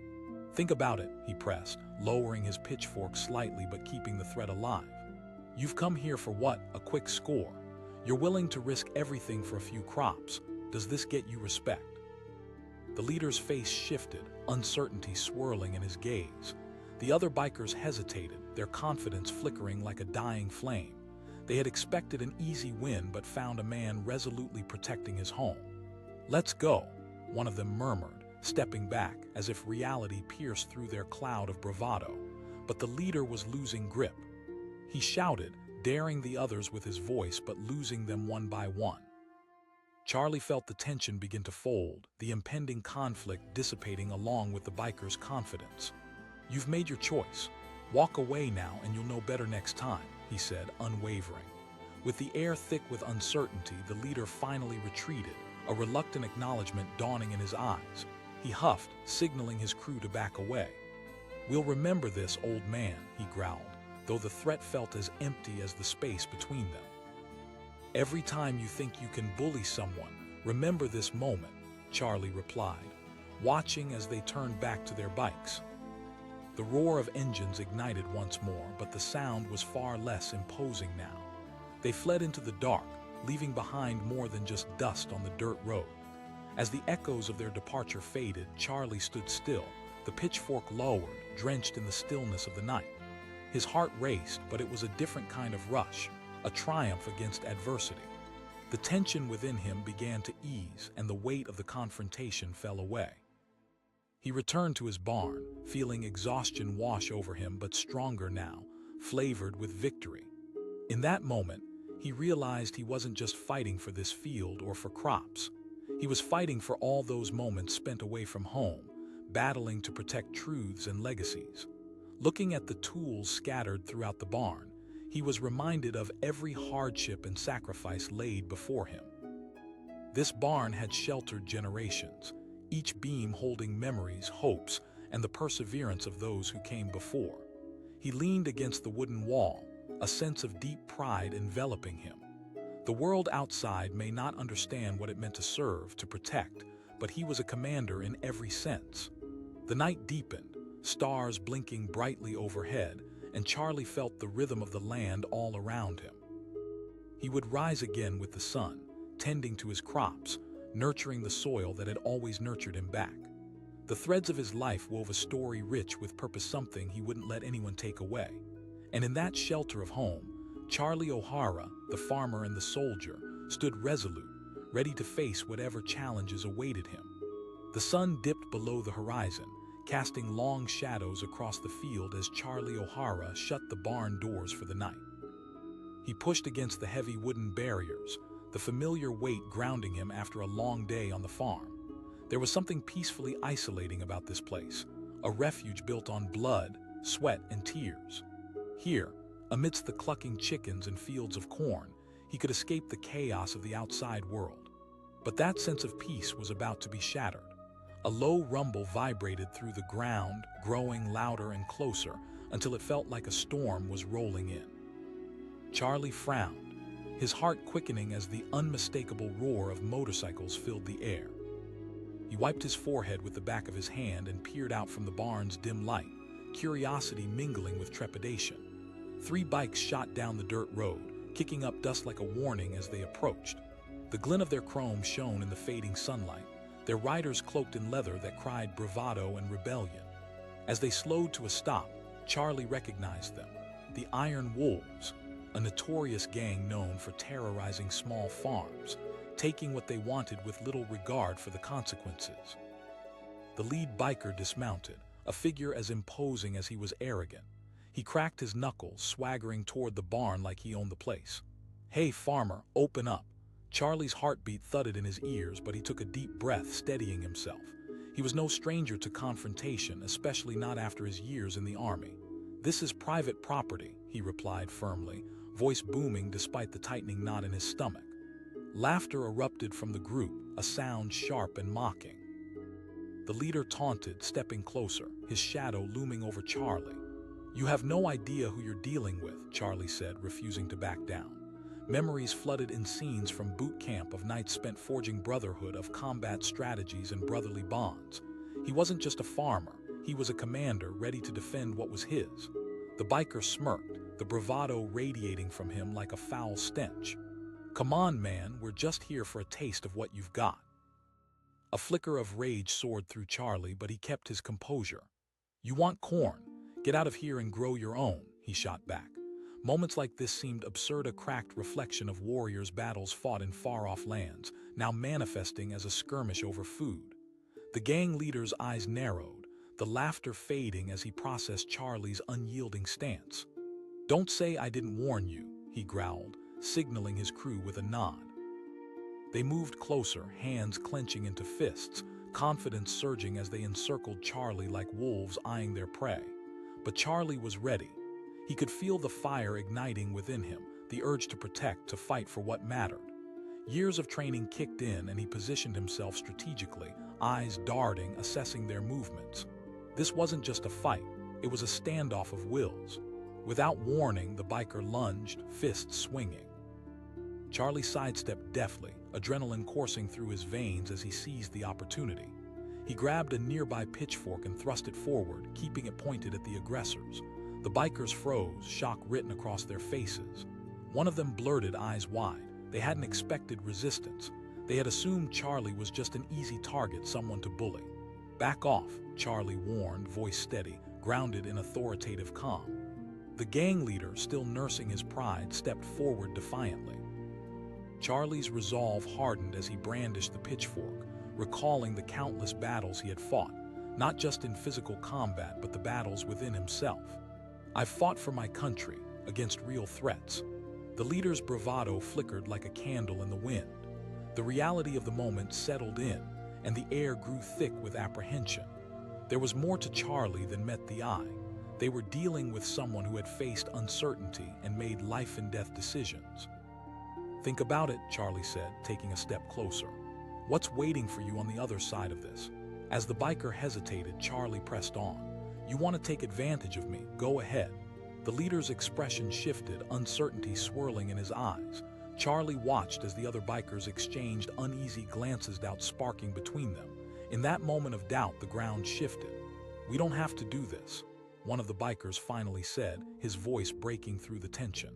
"Think about it," he pressed, lowering his pitchfork slightly but keeping the threat alive. "You've come here for what? A quick score. You're willing to risk everything for a few crops. Does this get you respect?" The leader's face shifted, uncertainty swirling in his gaze. The other bikers hesitated, their confidence flickering like a dying flame. They had expected an easy win but found a man resolutely protecting his home. "Let's go," one of them murmured, stepping back as if reality pierced through their cloud of bravado. But the leader was losing grip. He shouted, daring the others with his voice but losing them one by one. Charlie felt the tension begin to fold, the impending conflict dissipating along with the biker's confidence. "You've made your choice. Walk away now and you'll know better next time," he said, unwavering. With the air thick with uncertainty, the leader finally retreated, a reluctant acknowledgement dawning in his eyes. He huffed, signaling his crew to back away. "We'll remember this, old man," he growled, though the threat felt as empty as the space between them. "Every time you think you can bully someone, remember this moment," Charlie replied, watching as they turned back to their bikes. The roar of engines ignited once more, but the sound was far less imposing now. They fled into the dark, leaving behind more than just dust on the dirt road. As the echoes of their departure faded, Charlie stood still, the pitchfork lowered, drenched in the stillness of the night. His heart raced, but it was a different kind of rush, a triumph against adversity. The tension within him began to ease, and the weight of the confrontation fell away. He returned to his barn, feeling exhaustion wash over him, but stronger now, flavored with victory. In that moment, he realized he wasn't just fighting for this field or for crops. He was fighting for all those moments spent away from home, battling to protect truths and legacies. Looking at the tools scattered throughout the barn, he was reminded of every hardship and sacrifice laid before him. This barn had sheltered generations, each beam holding memories, hopes, and the perseverance of those who came before. He leaned against the wooden wall, a sense of deep pride enveloping him. The world outside may not understand what it meant to serve, to protect, but he was a commander in every sense. The night deepened, stars blinking brightly overhead, and Charlie felt the rhythm of the land all around him. He would rise again with the sun, tending to his crops, nurturing the soil that had always nurtured him back. The threads of his life wove a story rich with purpose, something he wouldn't let anyone take away. And in that shelter of home, Charlie O'Hara, the farmer and the soldier, stood resolute, ready to face whatever challenges awaited him. The sun dipped below the horizon, casting long shadows across the field as Charlie O'Hara shut the barn doors for the night. He pushed against the heavy wooden barriers, the familiar weight grounding him after a long day on the farm. There was something peacefully isolating about this place, a refuge built on blood, sweat, and tears. Here, amidst the clucking chickens and fields of corn, he could escape the chaos of the outside world. But that sense of peace was about to be shattered. A low rumble vibrated through the ground, growing louder and closer until it felt like a storm was rolling in. Charlie frowned, his heart quickening as the unmistakable roar of motorcycles filled the air. He wiped his forehead with the back of his hand and peered out from the barn's dim light, curiosity mingling with trepidation. 3 bikes shot down the dirt road, kicking up dust like a warning as they approached. The glint of their chrome shone in the fading sunlight, their riders cloaked in leather that cried bravado and rebellion. As they slowed to a stop, Charlie recognized them, the Iron Wolves, a notorious gang known for terrorizing small farms, taking what they wanted with little regard for the consequences. The lead biker dismounted, a figure as imposing as he was arrogant. He cracked his knuckles, swaggering toward the barn like he owned the place. "Hey, farmer, open up." Charlie's heartbeat thudded in his ears, but he took a deep breath, steadying himself. He was no stranger to confrontation, especially not after his years in the army. "This is private property," he replied firmly, voice booming despite the tightening knot in his stomach. Laughter erupted from the group, a sound sharp and mocking. The leader taunted, stepping closer, his shadow looming over Charlie. "You have no idea who you're dealing with," Charlie said, refusing to back down. Memories flooded in scenes from boot camp of nights spent forging brotherhood, of combat strategies and brotherly bonds. He wasn't just a farmer, he was a commander ready to defend what was his. The biker smirked, the bravado radiating from him like a foul stench. "Come on, man, we're just here for a taste of what you've got." A flicker of rage soared through Charlie, but he kept his composure. "You want corn? Get out of here and grow your own," he shot back. Moments like this seemed absurd, a cracked reflection of warriors' battles fought in far-off lands, now manifesting as a skirmish over food. The gang leader's eyes narrowed, the laughter fading as he processed Charlie's unyielding stance. "Don't say I didn't warn you," he growled, signaling his crew with a nod. They moved closer, hands clenching into fists, confidence surging as they encircled Charlie like wolves eyeing their prey. But Charlie was ready. He could feel the fire igniting within him, the urge to protect, to fight for what mattered. Years of training kicked in and he positioned himself strategically, eyes darting, assessing their movements. This wasn't just a fight, it was a standoff of wills. Without warning, the biker lunged, fists swinging. Charlie sidestepped deftly, adrenaline coursing through his veins as he seized the opportunity. He grabbed a nearby pitchfork and thrust it forward, keeping it pointed at the aggressors. The bikers froze, shock written across their faces. One of them blurted, eyes wide. They hadn't expected resistance. They had assumed Charlie was just an easy target, someone to bully. "Back off," Charlie warned, voice steady, grounded in authoritative calm. The gang leader, still nursing his pride, stepped forward defiantly. Charlie's resolve hardened as he brandished the pitchfork, recalling the countless battles he had fought, not just in physical combat, but the battles within himself. "I've fought for my country, against real threats." The leader's bravado flickered like a candle in the wind. The reality of the moment settled in, and the air grew thick with apprehension. There was more to Charlie than met the eye. They were dealing with someone who had faced uncertainty and made life-and-death decisions. "Think about it," Charlie said, taking a step closer. "What's waiting for you on the other side of this?" As the biker hesitated, Charlie pressed on. "You want to take advantage of me? Go ahead." The leader's expression shifted, uncertainty swirling in his eyes. Charlie watched as the other bikers exchanged uneasy glances, doubt sparking between them. In that moment of doubt, the ground shifted. "We don't have to do this," one of the bikers finally said, his voice breaking through the tension.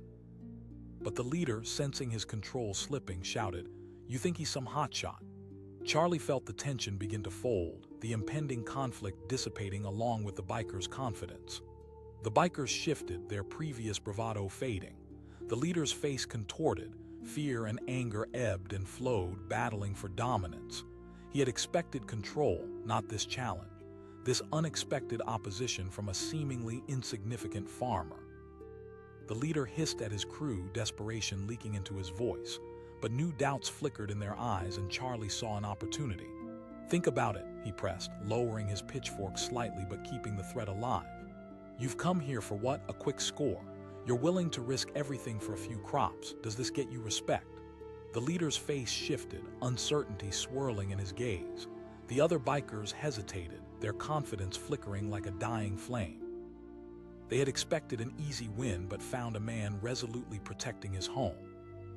But the leader, sensing his control slipping, shouted, "You think he's some hotshot?" Charlie felt the tension begin to fold, the impending conflict dissipating along with the bikers' confidence. The bikers shifted, their previous bravado fading. The leader's face contorted, fear and anger ebbed and flowed, battling for dominance. He had expected control, not this challenge, this unexpected opposition from a seemingly insignificant farmer. The leader hissed at his crew, desperation leaking into his voice, but new doubts flickered in their eyes and Charlie saw an opportunity. "Think about it," he pressed, lowering his pitchfork slightly but keeping the threat alive. "You've come here for what? A quick score. You're willing to risk everything for a few crops. Does this get you respect?" The leader's face shifted, uncertainty swirling in his gaze. The other bikers hesitated, their confidence flickering like a dying flame. They had expected an easy win but found a man resolutely protecting his home.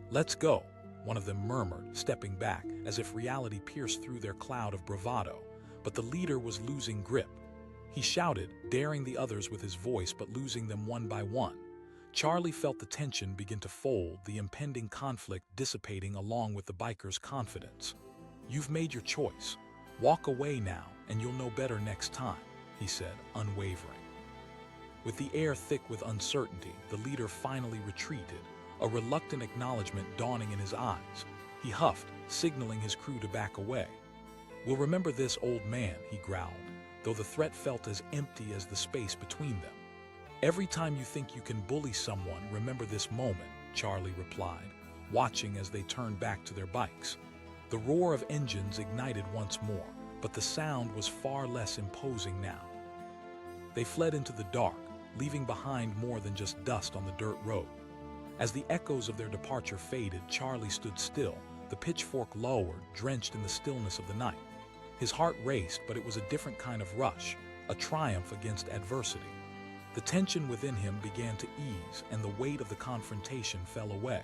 "Let's go," one of them murmured, stepping back, as if reality pierced through their cloud of bravado. But the leader was losing grip. He shouted, daring the others with his voice but losing them one by one. Charlie felt the tension begin to fold, the impending conflict dissipating along with the bikers' confidence. "You've made your choice. Walk away now, and you'll know better next time," he said, unwavering. With the air thick with uncertainty, the leader finally retreated, a reluctant acknowledgement dawning in his eyes. He huffed, signaling his crew to back away. "We'll remember this, old man," he growled, though the threat felt as empty as the space between them. "Every time you think you can bully someone, remember this moment," Charlie replied, watching as they turned back to their bikes. The roar of engines ignited once more, but the sound was far less imposing now. They fled into the dark, leaving behind more than just dust on the dirt road. As the echoes of their departure faded, Charlie stood still, the pitchfork lowered, drenched in the stillness of the night. His heart raced, but it was a different kind of rush, a triumph against adversity. The tension within him began to ease, and the weight of the confrontation fell away.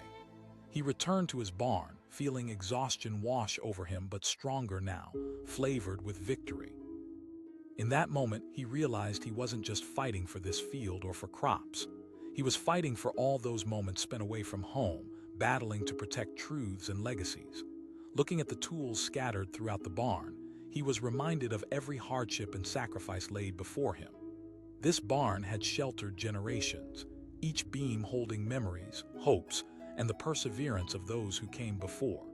He returned to his barn, feeling exhaustion wash over him, but stronger now, flavored with victory. In that moment, he realized he wasn't just fighting for this field or for crops. He was fighting for all those moments spent away from home, battling to protect truths and legacies. Looking at the tools scattered throughout the barn, he was reminded of every hardship and sacrifice laid before him. This barn had sheltered generations, each beam holding memories, hopes, and the perseverance of those who came before.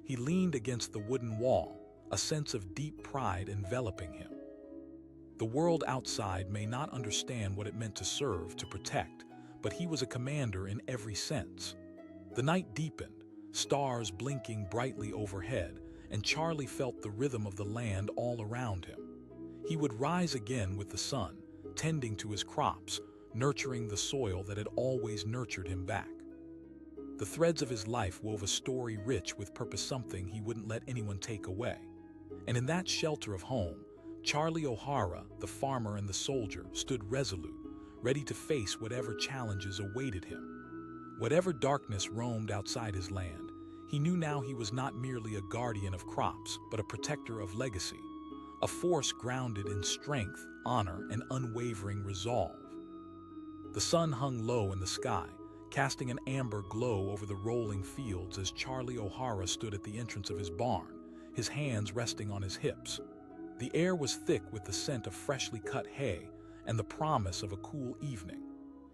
He leaned against the wooden wall, a sense of deep pride enveloping him. The world outside may not understand what it meant to serve, to protect, but he was a commander in every sense. The night deepened, stars blinking brightly overhead, and Charlie felt the rhythm of the land all around him. He would rise again with the sun, tending to his crops, nurturing the soil that had always nurtured him back. The threads of his life wove a story rich with purpose, something he wouldn't let anyone take away. And in that shelter of home, Charlie O'Hara, the farmer and the soldier, stood resolute, ready to face whatever challenges awaited him. Whatever darkness roamed outside his land, he knew now he was not merely a guardian of crops, but a protector of legacy, a force grounded in strength, honor, and unwavering resolve. The sun hung low in the sky, casting an amber glow over the rolling fields as Charlie O'Hara stood at the entrance of his barn, his hands resting on his hips. The air was thick with the scent of freshly cut hay and the promise of a cool evening.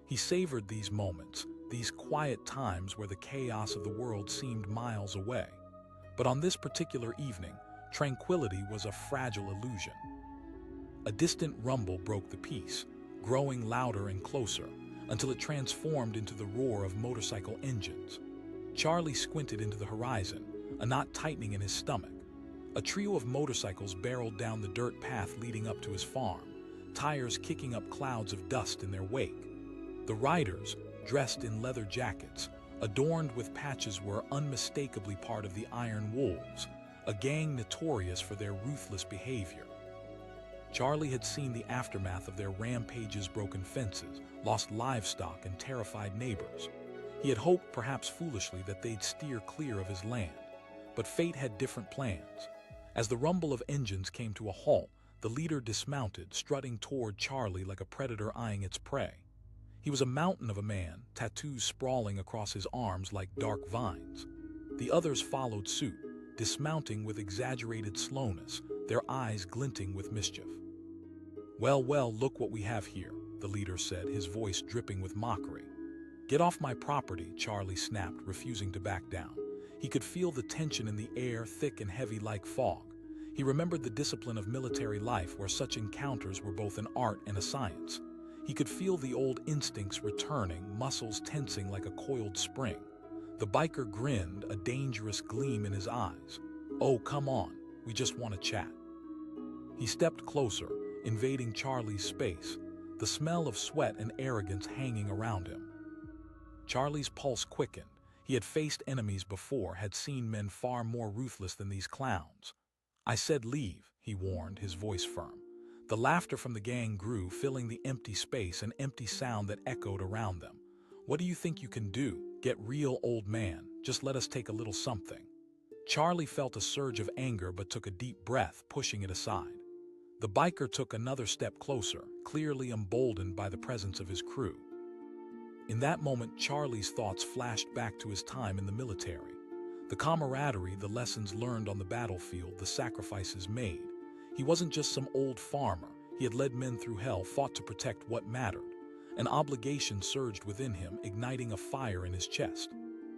He savored these moments, these quiet times where the chaos of the world seemed miles away. But on this particular evening, tranquility was a fragile illusion. A distant rumble broke the peace, growing louder and closer, until it transformed into the roar of motorcycle engines. Charlie squinted into the horizon, a knot tightening in his stomach. A trio of motorcycles barreled down the dirt path leading up to his farm, tires kicking up clouds of dust in their wake. The riders, dressed in leather jackets, adorned with patches, were unmistakably part of the Iron Wolves, a gang notorious for their ruthless behavior. Charlie had seen the aftermath of their rampages: broken fences, lost livestock, and terrified neighbors. He had hoped, perhaps foolishly, that they'd steer clear of his land. But fate had different plans. As the rumble of engines came to a halt, the leader dismounted, strutting toward Charlie like a predator eyeing its prey. He was a mountain of a man, tattoos sprawling across his arms like dark vines. The others followed suit, dismounting with exaggerated slowness, their eyes glinting with mischief. Well, look what we have here," the leader said, his voice dripping with mockery. "Get off my property," Charlie snapped, refusing to back down. He could feel the tension in the air, thick and heavy like fog. He remembered the discipline of military life, where such encounters were both an art and a science. He could feel the old instincts returning, muscles tensing like a coiled spring. The biker grinned, a dangerous gleam in his eyes. "Oh, come on, we just want to chat." He stepped closer, invading Charlie's space, the smell of sweat and arrogance hanging around him. Charlie's pulse quickened. He had faced enemies before, had seen men far more ruthless than these clowns. "I said leave," he warned, his voice firm. The laughter from the gang grew, filling the empty space, an empty sound that echoed around them. "What do you think you can do? Get real, old man. Just let us take a little something." Charlie felt a surge of anger but took a deep breath, pushing it aside. The biker took another step closer, clearly emboldened by the presence of his crew. In that moment, Charlie's thoughts flashed back to his time in the military. The camaraderie, the lessons learned on the battlefield, the sacrifices made. He wasn't just some old farmer. He had led men through hell, fought to protect what mattered. An obligation surged within him, igniting a fire in his chest.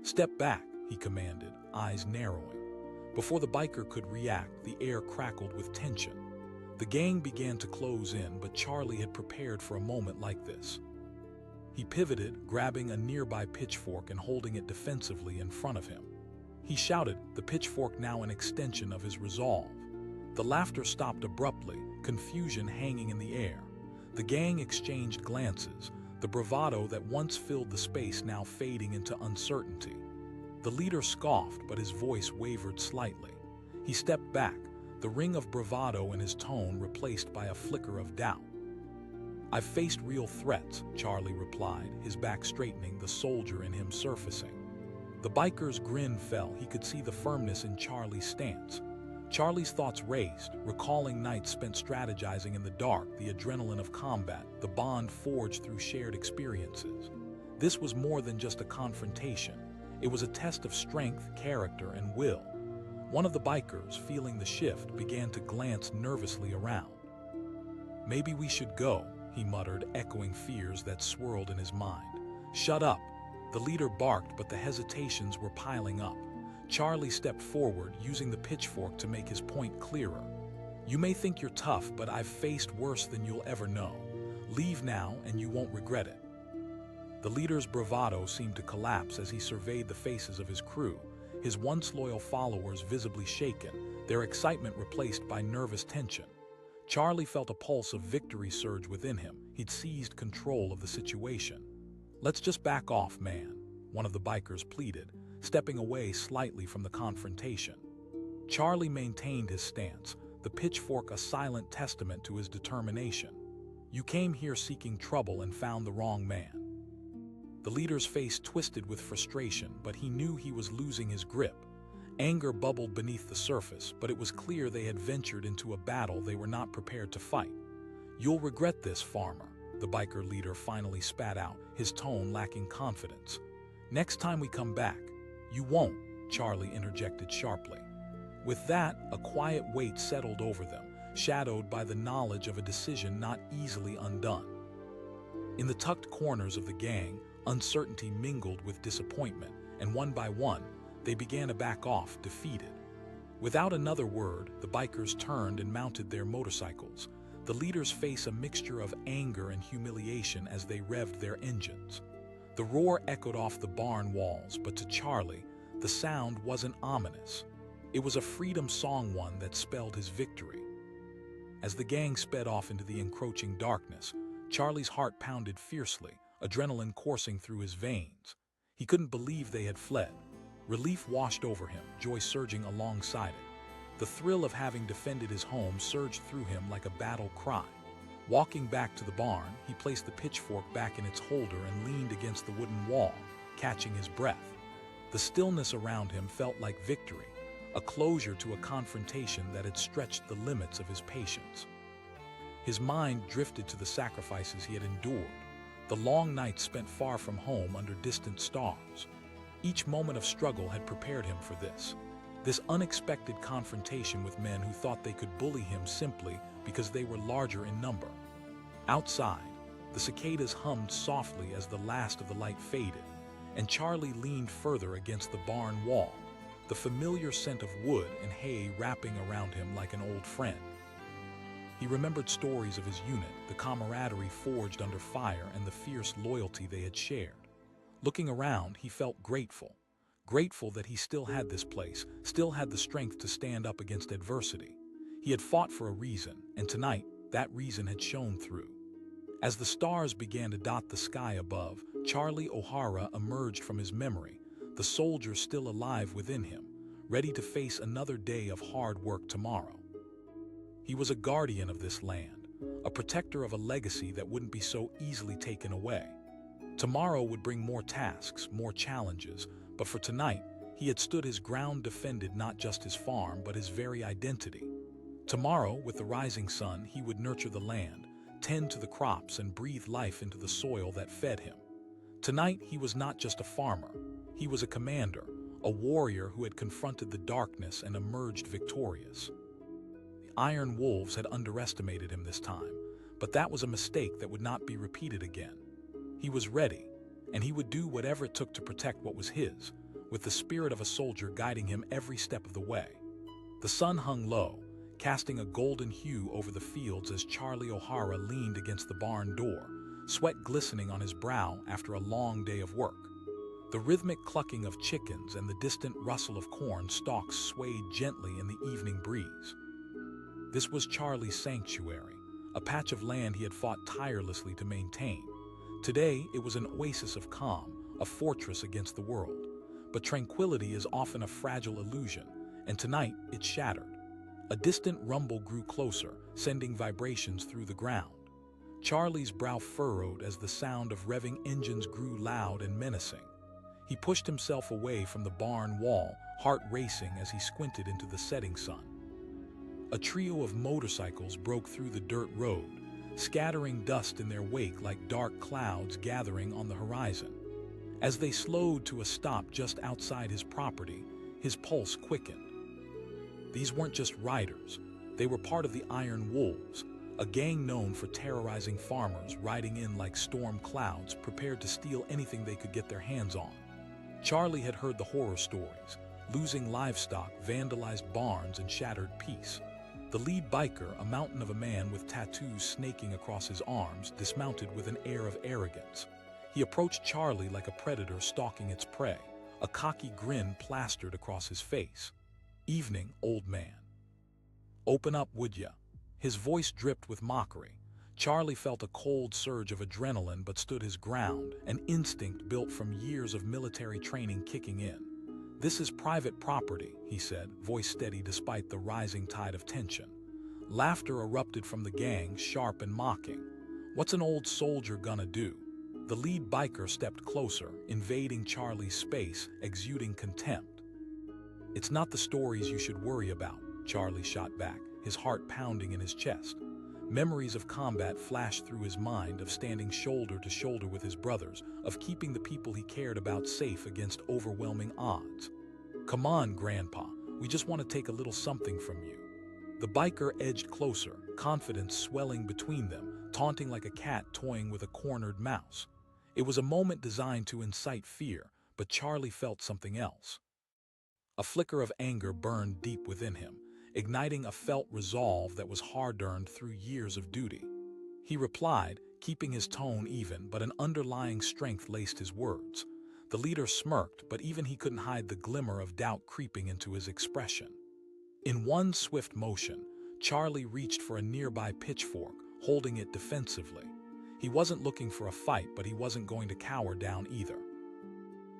"Step back," he commanded, eyes narrowing. Before the biker could react, the air crackled with tension. The gang began to close in, but Charlie had prepared for a moment like this. He pivoted, grabbing a nearby pitchfork and holding it defensively in front of him. He shouted, the pitchfork now an extension of his resolve. The laughter stopped abruptly, confusion hanging in the air. The gang exchanged glances, the bravado that once filled the space now fading into uncertainty. The leader scoffed, but his voice wavered slightly. He stepped back, the ring of bravado in his tone replaced by a flicker of doubt. "I've faced real threats," Charlie replied, his back straightening, the soldier in him surfacing. The biker's grin fell. He could see the firmness in Charlie's stance. Charlie's thoughts raced, recalling nights spent strategizing in the dark, the adrenaline of combat, the bond forged through shared experiences. This was more than just a confrontation. It was a test of strength, character, and will. One of the bikers, feeling the shift, began to glance nervously around. "Maybe we should go," he muttered, echoing fears that swirled in his mind. "Shut up." The leader barked, but the hesitations were piling up. Charlie stepped forward, using the pitchfork to make his point clearer. "You may think you're tough, but I've faced worse than you'll ever know. Leave now, and you won't regret it." The leader's bravado seemed to collapse as he surveyed the faces of his crew, his once loyal followers visibly shaken, their excitement replaced by nervous tension. Charlie felt a pulse of victory surge within him. He'd seized control of the situation. "Let's just back off, man," one of the bikers pleaded, stepping away slightly from the confrontation. Charlie maintained his stance, the pitchfork a silent testament to his determination. "You came here seeking trouble and found the wrong man." The leader's face twisted with frustration, but he knew he was losing his grip. Anger bubbled beneath the surface, but it was clear they had ventured into a battle they were not prepared to fight. "You'll regret this, farmer," the biker leader finally spat out, his tone lacking confidence. "Next time we come back." "You won't," Charlie interjected sharply. With that, a quiet weight settled over them, shadowed by the knowledge of a decision not easily undone. In the tucked corners of the gang, uncertainty mingled with disappointment, and one by one, they began to back off, defeated. Without another word, the bikers turned and mounted their motorcycles, the leaders face a mixture of anger and humiliation as they revved their engines. The roar echoed off the barn walls, but to Charlie, the sound wasn't ominous. It was a freedom song, one that spelled his victory. As the gang sped off into the encroaching darkness, Charlie's heart pounded fiercely, adrenaline coursing through his veins. He couldn't believe they had fled. Relief washed over him, joy surging alongside it. The thrill of having defended his home surged through him like a battle cry. Walking back to the barn, he placed the pitchfork back in its holder and leaned against the wooden wall, catching his breath. The stillness around him felt like victory, a closure to a confrontation that had stretched the limits of his patience. His mind drifted to the sacrifices he had endured, the long nights spent far from home under distant stars. Each moment of struggle had prepared him for this unexpected confrontation with men who thought they could bully him simply because they were larger in number. Outside, the cicadas hummed softly as the last of the light faded, and Charlie leaned further against the barn wall, the familiar scent of wood and hay wrapping around him like an old friend. He remembered stories of his unit, the camaraderie forged under fire, and the fierce loyalty they had shared. Looking around, he felt grateful that he still had this place, still had the strength to stand up against adversity. He had fought for a reason, and tonight, that reason had shone through. As the stars began to dot the sky above, Charlie O'Hara emerged from his memory, the soldier still alive within him, ready to face another day of hard work tomorrow. He was a guardian of this land, a protector of a legacy that wouldn't be so easily taken away. Tomorrow would bring more tasks, more challenges, but for tonight, he had stood his ground, defended not just his farm, but his very identity. Tomorrow, with the rising sun, he would nurture the land, tend to the crops, and breathe life into the soil that fed him. Tonight, he was not just a farmer. He was a commander, a warrior who had confronted the darkness and emerged victorious. The Iron Wolves had underestimated him this time, but that was a mistake that would not be repeated again. He was ready, and he would do whatever it took to protect what was his, with the spirit of a soldier guiding him every step of the way. The sun hung low, casting a golden hue over the fields as Charlie O'Hara leaned against the barn door, sweat glistening on his brow after a long day of work. The rhythmic clucking of chickens and the distant rustle of corn stalks swayed gently in the evening breeze. This was Charlie's sanctuary, a patch of land he had fought tirelessly to maintain. Today, it was an oasis of calm, a fortress against the world. But tranquility is often a fragile illusion, and tonight it shattered. A distant rumble grew closer, sending vibrations through the ground. Charlie's brow furrowed as the sound of revving engines grew loud and menacing. He pushed himself away from the barn wall, heart racing as he squinted into the setting sun. A trio of motorcycles broke through the dirt road, scattering dust in their wake like dark clouds gathering on the horizon. As they slowed to a stop just outside his property, his pulse quickened. These weren't just riders, they were part of the Iron Wolves, a gang known for terrorizing farmers, riding in like storm clouds, prepared to steal anything they could get their hands on. Charlie had heard the horror stories, losing livestock, vandalized barns, and shattered peace. The lead biker, a mountain of a man with tattoos snaking across his arms, dismounted with an air of arrogance. He approached Charlie like a predator stalking its prey, a cocky grin plastered across his face. "Evening, old man. Open up, would ya?" His voice dripped with mockery. Charlie felt a cold surge of adrenaline but stood his ground, an instinct built from years of military training kicking in. "This is private property," he said, voice steady despite the rising tide of tension. Laughter erupted from the gang, sharp and mocking. "What's an old soldier gonna do?" The lead biker stepped closer, invading Charlie's space, exuding contempt. "It's not the stories you should worry about," Charlie shot back, his heart pounding in his chest. Memories of combat flashed through his mind, of standing shoulder to shoulder with his brothers, of keeping the people he cared about safe against overwhelming odds. "Come on, Grandpa, we just want to take a little something from you." The biker edged closer, confidence swelling between them, taunting like a cat toying with a cornered mouse. It was a moment designed to incite fear, but Charlie felt something else. A flicker of anger burned deep within him, igniting a felt resolve that was hard-earned through years of duty. He replied, keeping his tone even, but an underlying strength laced his words. The leader smirked, but even he couldn't hide the glimmer of doubt creeping into his expression. In one swift motion, Charlie reached for a nearby pitchfork, holding it defensively. He wasn't looking for a fight, but he wasn't going to cower down either.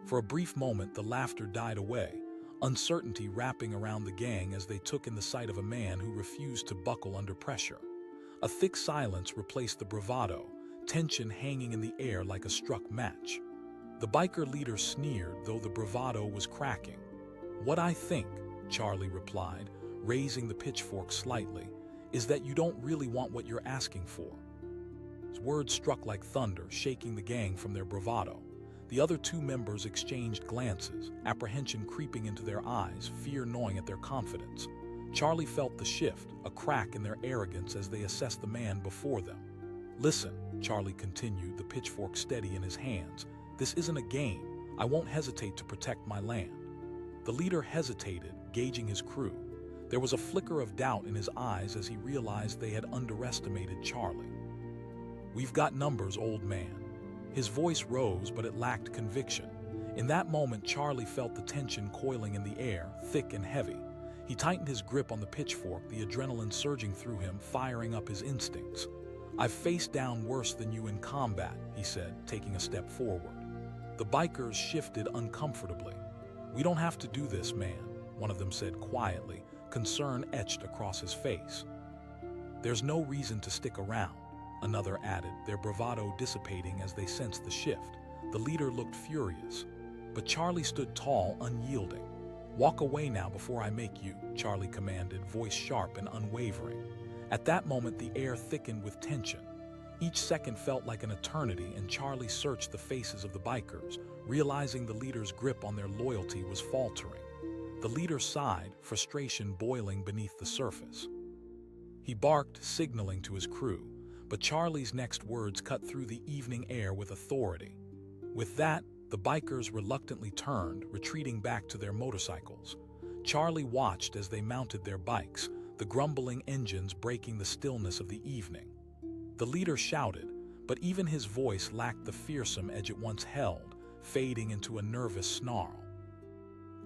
For a brief moment, the laughter died away, uncertainty wrapping around the gang as they took in the sight of a man who refused to buckle under pressure. A thick silence replaced the bravado, tension hanging in the air like a struck match. The biker leader sneered, though the bravado was cracking. "What I think," Charlie replied, raising the pitchfork slightly, "is that you don't really want what you're asking for." His words struck like thunder, shaking the gang from their bravado. The other two members exchanged glances, apprehension creeping into their eyes, fear gnawing at their confidence. Charlie felt the shift, a crack in their arrogance as they assessed the man before them. "Listen," Charlie continued, the pitchfork steady in his hands, "this isn't a game. I won't hesitate to protect my land." The leader hesitated, gauging his crew. There was a flicker of doubt in his eyes as he realized they had underestimated Charlie. "We've got numbers, old man." His voice rose, but it lacked conviction. In that moment, Charlie felt the tension coiling in the air, thick and heavy. He tightened his grip on the pitchfork, the adrenaline surging through him, firing up his instincts. "I've faced down worse than you in combat," he said, taking a step forward. The bikers shifted uncomfortably. "We don't have to do this, man," one of them said quietly, concern etched across his face. "There's no reason to stick around," another added, their bravado dissipating as they sensed the shift. The leader looked furious, but Charlie stood tall, unyielding. "Walk away now before I make you," Charlie commanded, voice sharp and unwavering. At that moment, the air thickened with tension. Each second felt like an eternity, and Charlie searched the faces of the bikers, realizing the leader's grip on their loyalty was faltering. The leader sighed, frustration boiling beneath the surface. He barked, signaling to his crew, but Charlie's next words cut through the evening air with authority. With that, the bikers reluctantly turned, retreating back to their motorcycles. Charlie watched as they mounted their bikes, the grumbling engines breaking the stillness of the evening. The leader shouted, but even his voice lacked the fearsome edge it once held, fading into a nervous snarl.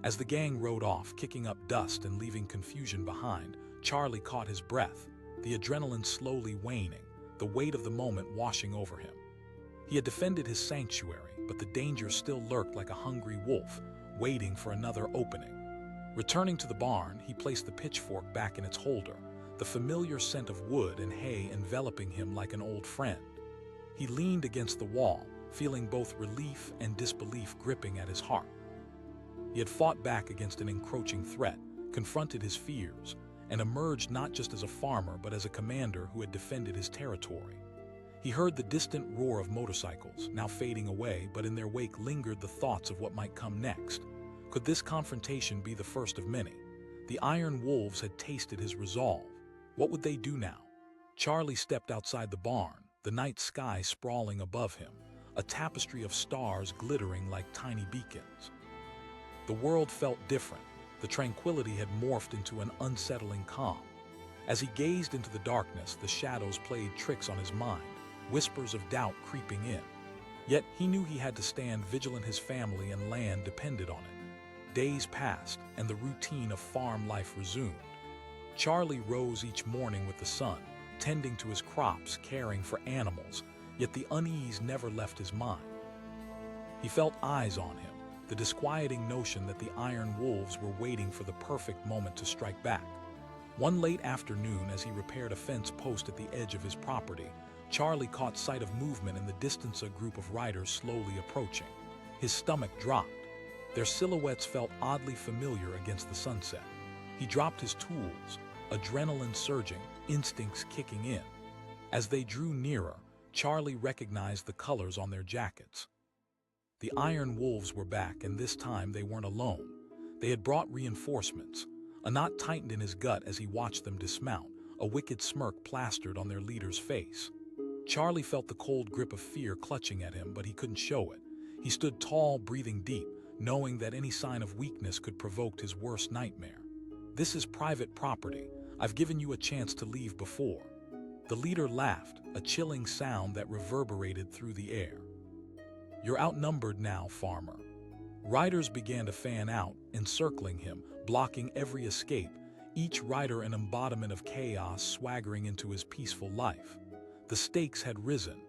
As the gang rode off, kicking up dust and leaving confusion behind, Charlie caught his breath, the adrenaline slowly waning, the weight of the moment washing over him. He had defended his sanctuary, but the danger still lurked like a hungry wolf, waiting for another opening. Returning to the barn, he placed the pitchfork back in its holder, the familiar scent of wood and hay enveloping him like an old friend. He leaned against the wall, feeling both relief and disbelief gripping at his heart. He had fought back against an encroaching threat, confronted his fears, and emerged not just as a farmer but as a commander who had defended his territory. He heard the distant roar of motorcycles, now fading away, but in their wake lingered the thoughts of what might come next. Could this confrontation be the first of many? The iron wolves had tasted his resolve. What would they do now? Charlie stepped outside the barn, the night sky sprawling above him, a tapestry of stars glittering like tiny beacons. The world felt different. The tranquility had morphed into an unsettling calm. As he gazed into the darkness, the shadows played tricks on his mind, whispers of doubt creeping in. Yet he knew he had to stand vigilant. His family and land depended on it. Days passed, and the routine of farm life resumed. Charlie rose each morning with the sun, tending to his crops, caring for animals, yet the unease never left his mind. He felt eyes on him, the disquieting notion that the iron wolves were waiting for the perfect moment to strike back. One late afternoon, as he repaired a fence post at the edge of his property, Charlie caught sight of movement in the distance, a group of riders slowly approaching. His stomach dropped. Their silhouettes felt oddly familiar against the sunset. He dropped his tools, adrenaline surging, instincts kicking in. As they drew nearer, Charlie recognized the colors on their jackets. The iron wolves were back, and this time they weren't alone. They had brought reinforcements. A knot tightened in his gut as he watched them dismount, a wicked smirk plastered on their leader's face. Charlie felt the cold grip of fear clutching at him, but he couldn't show it. He stood tall, breathing deep, knowing that any sign of weakness could provoke his worst nightmare. "This is private property. I've given you a chance to leave before." The leader laughed, a chilling sound that reverberated through the air. "You're outnumbered now, farmer." Riders began to fan out, encircling him, blocking every escape, each rider an embodiment of chaos swaggering into his peaceful life. The stakes had risen.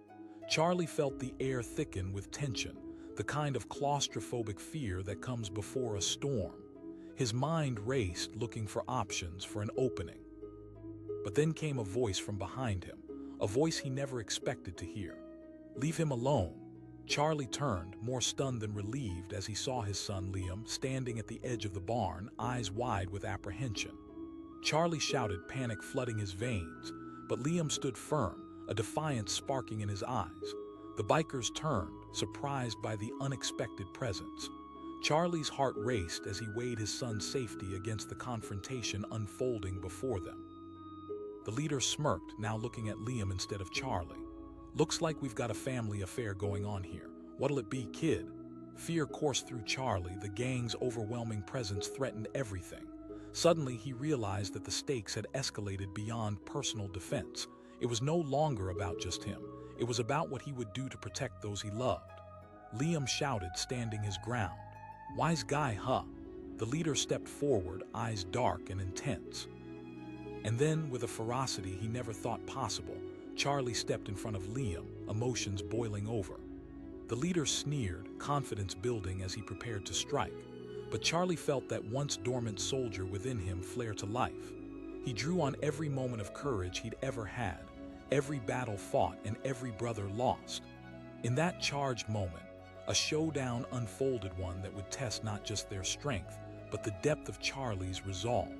Charlie felt the air thicken with tension, the kind of claustrophobic fear that comes before a storm. His mind raced, looking for options, for an opening. But then came a voice from behind him, a voice he never expected to hear. "Leave him alone." Charlie turned, more stunned than relieved, as he saw his son Liam standing at the edge of the barn, eyes wide with apprehension. Charlie shouted, panic flooding his veins, but Liam stood firm, a defiance sparking in his eyes. The bikers turned, surprised by the unexpected presence. Charlie's heart raced as he weighed his son's safety against the confrontation unfolding before them. The leader smirked, now looking at Liam instead of Charlie. "Looks like we've got a family affair going on here. What'll it be, kid?" Fear coursed through Charlie. The gang's overwhelming presence threatened everything. Suddenly, he realized that the stakes had escalated beyond personal defense. It was no longer about just him. It was about what he would do to protect those he loved. Liam shouted, standing his ground. "Wise guy, huh?" The leader stepped forward, eyes dark and intense. And then, with a ferocity he never thought possible, Charlie stepped in front of Liam, emotions boiling over. The leader sneered, confidence building as he prepared to strike. But Charlie felt that once dormant soldier within him flare to life. He drew on every moment of courage he'd ever had, every battle fought and every brother lost. In that charged moment, a showdown unfolded, one that would test not just their strength, but the depth of Charlie's resolve.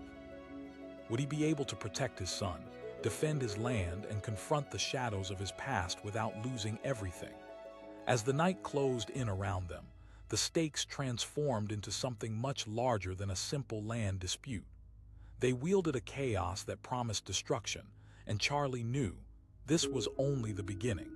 Would he be able to protect his son, defend his land, and confront the shadows of his past without losing everything? As the night closed in around them, the stakes transformed into something much larger than a simple land dispute. They wielded a chaos that promised destruction, and Charlie knew this was only the beginning.